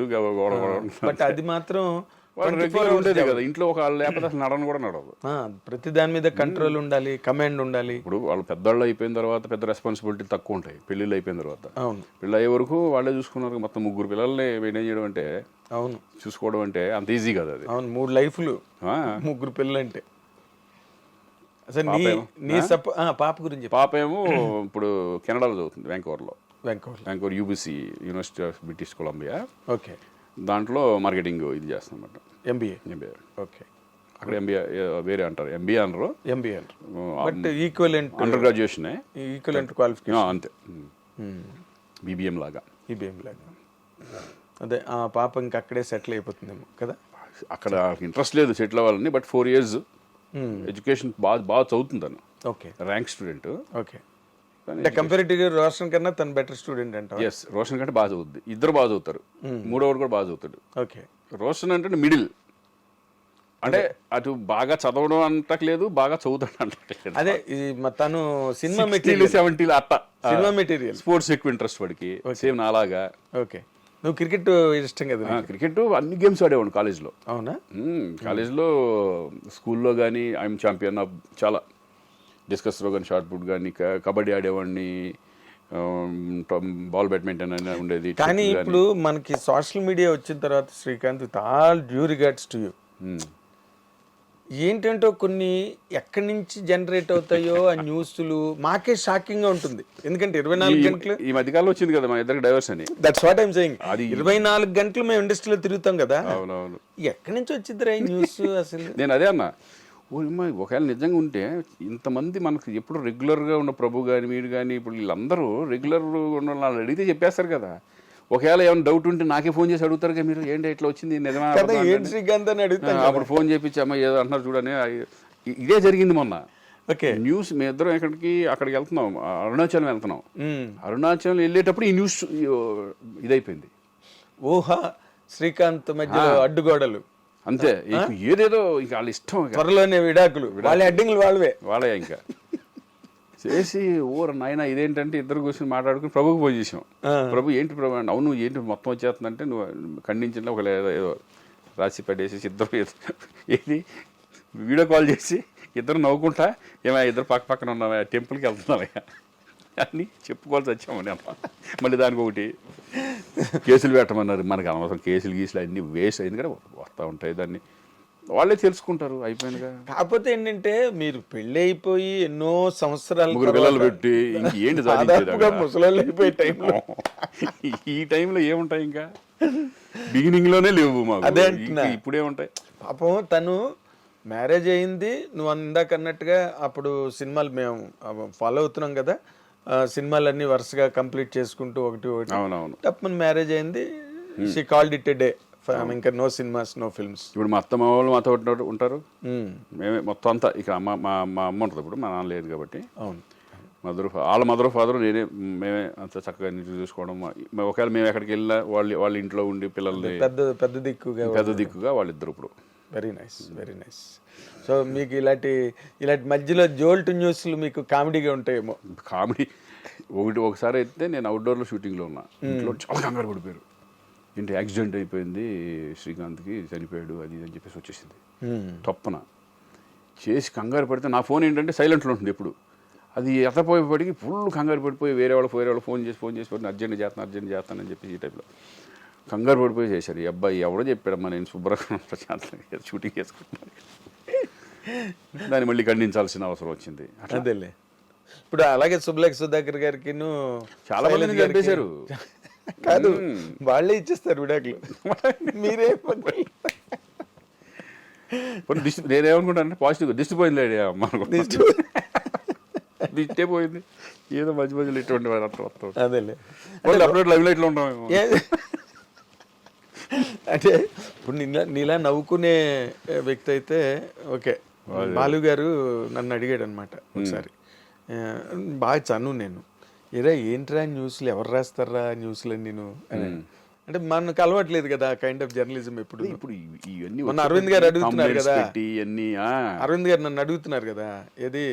బట్ అది మాత్రం ఉండేది కదా ఇంట్లో. ఒక లేకపోతే అసలు నడను కూడా నడవదు. ప్రతి దాని మీద కంట్రోల్ ఉండాలి, కమాండ్ ఉండాలి. ఇప్పుడు వాళ్ళు పెద్దవాళ్ళు అయిపోయిన తర్వాత పెద్ద రెస్పాన్సిబిలిటీ తక్కువ ఉంటాయి. పెళ్ళిళ్ళు అయిపోయిన తర్వాత, అవును, పెళ్ళి అయ్యే వరకు వాళ్ళే చూసుకున్నారు. మొత్తం 3 పిల్లల్ని మెయింటైన్ చేయడం అంటే, అవును, చూసుకోవడం అంటే అంత ఈజీ కదా అది. అవును, 3 లైఫ్లు, 3 పిల్లలు అంటే. అసలు పాప గురించి. పాప ఏమో ఇప్పుడు కెనడాలో చదువుతుంది, Vancouver UBC, university of British Columbia. Okay. దాంట్లో మార్కెటింగ్ ఇది చేస్తాం అన్నమాట. ఎంబీఏ. ఓకే. అక్కడ ఎంబీఏ వేరే అంటారు, ఎంబీఏ అనరు, but equivalent under graduation, equivalent qualification అంతే. బీబీఎం లాగా. అదే ఆ పాప ఇంకా అక్కడే సెటిల్ అయిపోతుందేమో కదా. అక్కడ ఇంట్రెస్ట్ లేదు సెటిల్ అవ్వాలని, బట్ 4 years ఎడ్యుకేషన్ బాగా చదువుతుందను. ఓకే. Rank student. ఓకే. అంటే కంపారిటివ్గా రోషన్ కన్నా తను బెటర్ స్టూడెంట్ అంట. ఎస్, రోషన్ కంటే బాగా చదువుద్ది. ఇద్దరు బాగా చదువుతారు, మూడోవాడు కూడా బాగా చదువుతాడు. ఓకే. రోషన్ అంటే మిడిల్, అంటే అటు బాగా చదవడం అంటలేదు, బాగా చదువుతాడు అంటలేదు. అదే తను సినిమా మెటీరియల్ 70 అట్ట సినిమా మెటీరియల్, స్పోర్ట్స్ ఎక్కువ ఇంట్రెస్ట్ వాడికి, సేమ్ నాలాగా. ఓకే. నువ్వు క్రికెట్ ఇష్టం కదా? క్రికెట్ అన్ని గేమ్స్ ఆడేవాడు కాలేజ్లో. అవునా? కాలేజ్లో, స్కూల్లో కానీ ఐఎమ్ ఛాంపియన్ ఆఫ్ చాలా. డిస్కస్లో కానీ, షార్ట్ పుట్ కానీ, కబడ్డీ ఆడేవాడిని, బాల్ బ్యాడ్మింటన్ అని ఉండేది. కానీ ఇప్పుడు మనకి సోషల్ మీడియా వచ్చిన తర్వాత Srikanth, with all due regards to you, ఏంటంటో కొన్ని ఎక్కడి నుంచి జనరేట్ అవుతాయో ఆ న్యూస్లు మాకే షాకింగ్ గా ఉంటుంది. ఎందుకంటే 24 గంటలు ఈ మధ్యకాలంలో వచ్చింది కదా మా ఇద్దరికి డైవర్స్ అని. That's what I'm saying. 24 గంటలు మేము ఇండస్ట్రీలో తిరుగుతాం కదా. అవునవును. ఎక్కడి నుంచి వచ్చిందిరా ఈ న్యూస్ అసలు? నేను అదే అన్నా, ఒకవేళ నిజంగా ఉంటే ఇంతమంది మనకు ఎప్పుడు రెగ్యులర్గా ఉన్న ప్రభు కానీ, మీరు కానీ, ఇప్పుడు వీళ్ళందరూ రెగ్యులర్ ఉన్న వాళ్ళు అడిగితే చెప్పేస్తారు కదా. ఒకవేళ ఏమైనా డౌట్ ఉంటే నాకే ఫోన్ చేసి అడుగుతారు కదా మీరు, ఏంటి ఇట్లా వచ్చింది నిజమా కదా అబద్ధమా ఏంటి అని. శ్రీకాంత్ అని అడుగుతాను అప్పుడు ఫోన్ చేపించి అమ్మ ఏదో అంటున్నారు చూడని. ఇదే జరిగింది మొన్న. ఓకే న్యూస్ మేము ఇద్దరం అక్కడికి వెళ్తున్నాం, అరుణాచలం వెళ్తున్నాం. అరుణాచలం వెళ్ళేటప్పుడు ఈ న్యూస్ ఇదైపోయింది. ఊహా శ్రీకాంత్ మధ్యలో అడ్డుగోడలు అంతే, ఏదేదో ఇక వాళ్ళ ఇష్టం, త్వరలోనే విడాకులు, వాళ్ళ అడ్డింగ్లు వాళ్ళవే వాళ్ళే ఇంకా చేసి ఊర నాయన ఇదేంటంటే ఇద్దరు కూర్చొని మాట్లాడుకుని ప్రభుకి ఫోన్ చేసాం. ప్రభు ఏంటి ప్రభు అంటే, అవును ఏంటి మొత్తం వచ్చేస్తుందంటే నువ్వు ఖండించిన ఒక ఏదో రాసి పడేసి ఇద్దరు ఏది వీడియో కాల్ చేసి ఇద్దరు నవ్వుకుంటా ఏమైనా ఇద్దరు పక్కన ఉన్నావా టెంపుల్కి వెళ్తున్నావా అని చెప్పుకోవాల్సి వచ్చామని అమ్మ. మళ్ళీ దానికి ఒకటి కేసులు పెట్టమన్నారు. మనకు అనవసరం కేసులు అన్నీ వేస్ట్ అయింది కదా, వస్తూ ఉంటాయి, దాన్ని వాళ్ళే తెలుసుకుంటారు అయిపోయినగా. కాకపోతే ఏంటంటే మీరు పెళ్లి అయిపోయి ఎన్నో సంవత్సరాలు ముగ్గురు పిల్లలు పెట్టి ఇంక ఏంటి సాధించేది ముసలాళ్ళు అయిపోయే టైంలో ఈ టైంలో ఏముంటాయి ఇంకా, బిగినింగ్ లోనే లేవు మాకు, అదే అంటున్నా. ఇప్పుడే ఉంటాయి. పాపం తను మ్యారేజ్ అయింది, నువ్వు ఇందాక అన్నట్టుగా అప్పుడు సినిమాలు మేము ఫాలో అవుతున్నాం కదా, సినిమాలన్నీ వరుసగా కంప్లీట్ చేసుకుంటూ ఒకటి అవునవును తప్పని మ్యారేజ్ అయింది. She called it a day, ఇంకా నో సినిమాస్ నో ఫిల్మ్స్. ఇప్పుడు మా అత్తమ్మ వాళ్ళు మాతో ఉంటారు, మేమే మొత్తం అంతా ఇక మా అమ్మ ఉంటుంది. ఇప్పుడు మా నాన్న లేదు కాబట్టి అవును, వాళ్ళ మదర్ ఫాదర్ మేమే అంత చక్కగా చూసుకోవడం. ఒకవేళ మేము ఎక్కడికి వెళ్ళినా వాళ్ళ ఇంట్లో ఉండి పిల్లల్ని పెద్ద దిక్కుగా వాళ్ళిద్దరు ఇప్పుడు. Very nice, very nice. So మీకు ఇలాంటి మధ్యలో జోల్ట్ న్యూస్లు మీకు కామెడీగా ఉంటాయేమో. కామెడీ ఒకసారి అయితే నేను అవుట్డోర్లో షూటింగ్లో ఉన్నా, ఇంట్లో చాలా కంగారు పడిపోయారు. ఏంటి యాక్సిడెంట్ అయిపోయింది శ్రీకాంత్కి, చనిపోయాడు అది అని చెప్పేసి వచ్చేసింది తప్పన. చేసి కంగారు పడితే నా ఫోన్ ఏంటంటే సైలెంట్లో ఉంటుంది ఎప్పుడు, అది ఎత్తపోయేపటికి ఫుల్ కంగారు పడిపోయి వేరే వాళ్ళు ఫోన్ చేసి అర్జెంట్ చేస్తానని చెప్పి ఈ టైప్లో కంగారు పడిపోయి చేశారు. ఈ అబ్బాయి ఎవడో చెప్పాడమ్మా నేను శుభ్రంగా ప్రశాంతంగా షూటింగ్ చేసుకుంటున్నాను, దాన్ని మళ్ళీ ఖండించాల్సిన అవసరం వచ్చింది. అదేలే. ఇప్పుడు అలాగే సుబ్బలేఖ సుధాకర్ గారికి చాలా మంది చంపేశారు. కాదు, వాళ్ళే ఇచ్చేస్తారు విడాకులు, మీరే నేనేమనుకుంటానంటే పాజిటివ్గా దిష్టి పోయింది దిష్టే పోయింది, ఏదో మధ్యలో ఇటువంటి అర్థం. అదేలే, అప్డేట్ లైవ్ లైట్లో ఉంటాం. అంటే ఇప్పుడు నీలా నవ్వుకునే వ్యక్తి అయితే ఓకే. బాలు గారు నన్ను అడిగాడు అనమాట ఒకసారి, బాగా చను నేను, ఏరా ఏంట్రా న్యూస్లు ఎవరు రాస్తారా న్యూస్లు నేను అంటే మనకు అలవాట్లేదు కదా కైండ్ ఆఫ్ జర్నలిజం. ఇప్పుడు ఇవన్నీ మన అరవింద్ గారు అడుగుతున్నారు కదా, అరవింద్ గారు నన్ను అడుగుతున్నారు కదా, ఏది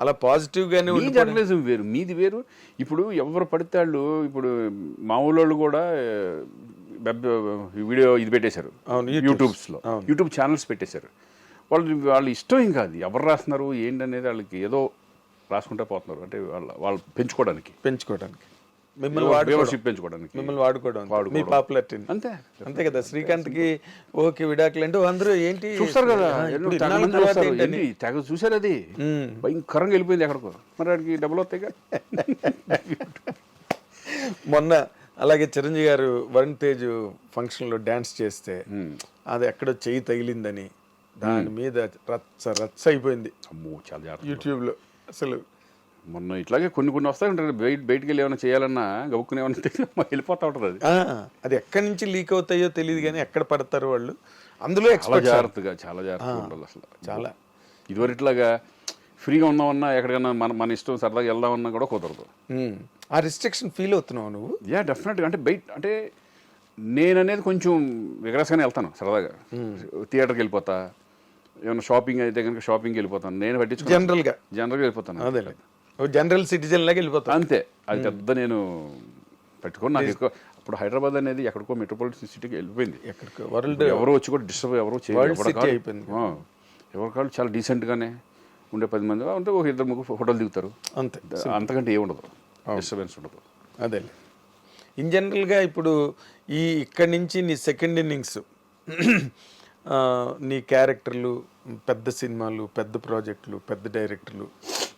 అలా పాజిటివ్ గానే జర్నలిజం వేరు మీది వేరు. ఇప్పుడు ఎవరు పడితే వాళ్ళు, ఇప్పుడు మామూలు వాళ్ళు కూడా వీడియో ఇది పెట్టేశారు, యూట్యూబ్ ఛానల్స్ పెట్టేశారు. వాళ్ళు ఇష్టం ఇంకా అది ఎవరు రాస్తున్నారు ఏంటనేది వాళ్ళకి ఏదో రాసుకుంటా పోతున్నారు, అంటే వాళ్ళు పెంచుకోవడానికి మిమ్మల్ని పెంచుకోవడానికి మీ పాపులారిటీ అంతే కదా. శ్రీకాంత్ కి ఓకే విడాకులు అంటే అందరూ ఏంటి చూస్తారు కదా, తెగ చూసారు, అది భయంకరంగా వెళ్ళిపోయింది ఎక్కడికో, మరి వాడికి డబ్బులు వస్తాయి. మొన్న అలాగే చిరంజీవి గారు వరుణ్ తేజ్ ఫంక్షన్ లో డాన్స్ చేస్తే అది ఎక్కడో చెయ్యి తగిలిందని దాని మీద రచ్చ అయిపోయింది యూట్యూబ్ లో. అసలు మొన్న ఇట్లాగే కొన్ని వస్తాయి ఉంటారు, బయటికి వెళ్ళి ఏమైనా చేయాలన్నా గబుక్కుని ఏమన్నా వెళ్ళిపోతా ఉంటుంది. అది ఎక్కడి నుంచి లీక్ అవుతాయో తెలియదు కానీ ఎక్కడ పడతారు వాళ్ళు, అందులో చాలా జాగ్రత్తగా ఉండాలి. అసలు చాలా ఇదివరకు ఇట్లాగా ఫ్రీగా ఉన్నామన్నా ఎక్కడికన్నా మన ఇష్టం సరదాగా వెళ్దామన్నా కూడా కుదరదు. ఆ రిస్ట్రిక్షన్ ఫీల్ అవుతున్నావు నువ్వు? డెఫినెట్గా. అంటే అంటే నేననేది కొంచెం విగ్రస్గానే వెళ్తాను సరదాగా, థియేటర్కి వెళ్ళిపోతా, ఏమైనా షాపింగ్ అయితే కనుక షాపింగ్కి వెళ్ళిపోతాను, నేను పట్టించుకో జనరల్గా వెళ్ళిపోతాను, అదే జనరల్ సిటిజన్ లాగా వెళ్ళిపోతాను అంతే. అది పెద్ద నేను పెట్టుకోను, నాకు ఎక్కువ. అప్పుడు హైదరాబాద్ అనేది ఎక్కడికో మెట్రోపాలిటన్ సిటీకి వెళ్ళిపోయింది, ఎక్కడికో వరల్డ్ ఎవరో వచ్చి కూడా డిస్టర్బ్ ఎవరో అయిపోయింది. ఎవరి కాళ్ళు చాలా డీసెంట్గానే ఉండే 10 మంది ఉంటే ఒక 2-3 ఫోటోలు దిగుతారు అంతే, అంతకంటే ఏముండదు, డిస్టర్బెన్స్ ఉండదు. అదే ఇన్ జనరల్గా ఇప్పుడు ఇక్కడి నుంచి నీ సెకండ్ ఇన్నింగ్స్, నీ క్యారెక్టర్లు, పెద్ద సినిమాలు, పెద్ద ప్రాజెక్టులు, పెద్ద డైరెక్టర్లు,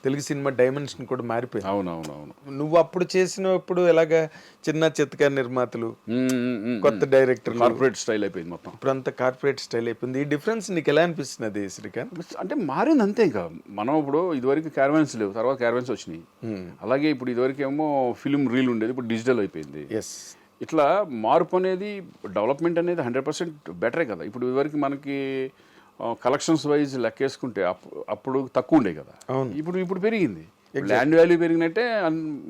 తెలుగు సినిమా డైమెన్షన్ కూడా మారిపోయింది. అవునవునవును. నువ్వు అప్పుడు చేసినప్పుడు ఎలాగా చిన్న చిత్తకారు నిర్మాతలు, కొత్త డైరెక్టర్, కార్పొరేట్ స్టైల్ అయిపోయింది మొత్తం. ఇప్పుడు అంతా కార్పొరేట్ స్టైల్ అయిపోయింది. ఈ డిఫరెన్స్ నీకు ఎలా అనిపిస్తున్నది శ్రీకాంత్? అంటే మారింది అంతే. ఇంకా మనం ఇప్పుడు ఇదివరకు క్యారవాన్స్ లేవు, తర్వాత క్యారవాన్స్ వచ్చినాయి. అలాగే ఇప్పుడు ఇదివరకు ఏమో ఫిల్మ్ రీల్ ఉండేది, ఇప్పుడు డిజిటల్ అయిపోయింది. ఇట్లా మార్పు అనేది డెవలప్మెంట్ అనేది 100% బెటరే కదా. ఇప్పుడు ఇవరికి మనకి కలెక్షన్స్ వైజ్ లెక్కేసుకుంటే అప్పుడు తక్కువ ఉండే కదా, ఇప్పుడు పెరిగింది. ల్యాండ్ వాల్యూ పెరిగినట్టే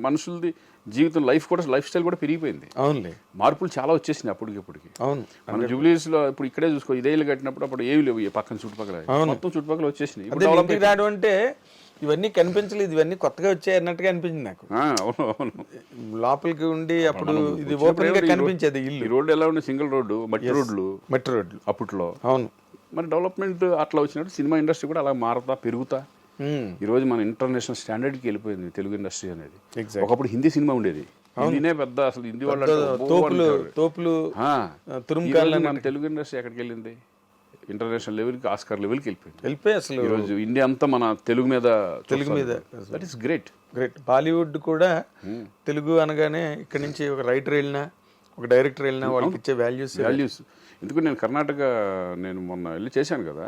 మనుషులది జీవితం లైఫ్ స్టైల్ కూడా పెరిగిపోయింది. అవునులే, మార్పులు చాలా వచ్చేసినాయి అప్పటికిప్పటికి. అవును. మన జూబ్లీస్లో ఇప్పుడు ఇక్కడే చూసుకో, ఇదే ఇల్లు కట్టినప్పుడు అప్పుడు ఏవి లేవు, ఈ పక్కన చుట్టుపక్కల మొత్తం చుట్టుపక్కల వచ్చేసినాయి. ఇప్పుడు ఇంటికి రావడం అంటే ఇవన్నీ కనిపించలేదు, ఇవన్నీ కొత్తగా వచ్చాయి అన్నట్టుగా అనిపించింది నాకు. అవును అవును. లోపలికి ఉండి అప్పుడు ఇది ఓపెన్ గా కనిపించేది ఇల్లు. ఈ రోడ్డు ఎలా ఉండే, సింగిల్ రోడ్డు, మట్టి రోడ్లు అప్పట్లో. అవును. మరి డెవలప్మెంట్ అట్లా వచ్చినట్టు సినిమా ఇండస్ట్రీ కూడా అలా మారుతా పెరుగుతా ఈ రోజు మన ఇంటర్నేషనల్ స్టాండర్డ్కి వెళ్ళిపోయింది తెలుగు ఇండస్ట్రీ అనేది. ఒకప్పుడు హిందీ సినిమా ఉండేది, హిందీనే పెద్ద, అసలు హిందీ వాళ్ళు తోపులు మన తెలుగు ఇండస్ట్రీ ఎక్కడికి వెళ్ళింది, ఇంటర్నేషనల్ లెవెల్కి, ఆస్కార్ లెవెల్కి వెళ్ళిపోయి అసలు ఈరోజు ఇండియా అంతా మన తెలుగు మీద దట్ ఈస్ గ్రేట్. బాలీవుడ్ కూడా తెలుగు అనగానే ఇక్కడ నుంచి ఒక రైటర్ వెళ్ళినా, ఒక డైరెక్టర్ వెళ్ళినా వాళ్ళకి ఇచ్చే వాల్యూస్. ఎందుకంటే నేను కర్ణాటక మొన్న వెళ్ళి చేశాను కదా,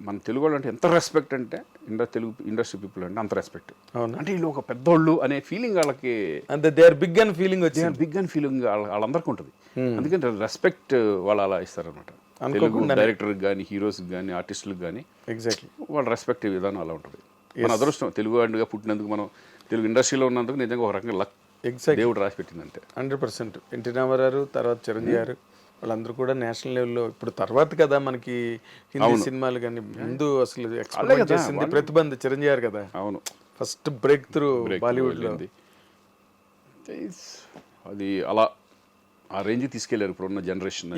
మన తెలుగు వాళ్ళు అంటే ఎంత రెస్పెక్ట్ అంటే, తెలుగు ఇండస్ట్రీ పీపుల్ అంటే అంత రెస్పెక్ట్. అంటే వీళ్ళు ఒక పెద్దోళ్ళు అనే ఫీలింగ్ వాళ్ళకి, అంతే దే ఆర్ బిగ్ అని ఫీలింగ్ వచ్చింది, బిగ్ అని ఫీలింగ్ వాళ్ళందరికీ ఉంటుంది. అందుకని రెస్పెక్ట్ వాళ్ళు అలా ఇస్తారనమాట. తెలుగు డైరెక్టర్కి కానీ, హీరోస్కి కానీ, ఆర్టిస్టులకు కానీ ఎగ్జాక్ట్లీ వాళ్ళ రెస్పెక్ట్ విధానం అలా ఉంటుంది. మన అదృష్టం తెలుగు వాడిగా పుట్టినందుకు, మనం తెలుగు ఇండస్ట్రీలో ఉన్నందుకు నిజంగా ఒక రకంగా లక్ దేవుడు రాసి పెట్టిందంటే. 100%. ఎన్టీ రామారావు తర్వాత చిరంజీవి గారు వాళ్ళందరూ కూడా నేషనల్ లెవెల్లో, ఇప్పుడు తర్వాత కదా మనకి హిందీ సినిమాలు కానీ, ముందు అసలు ఎక్స్పెరిమెంట్ చేసింది ప్రతిబంధ చిరంజీవి గారు కదా. అవును, ఫస్ట్ బ్రేక్ త్రూ బాలీవుడ్ లో. అది అలా ఆ రేంజ్ తీసుకెళ్లారు ఇప్పుడున్న జనరేషన్.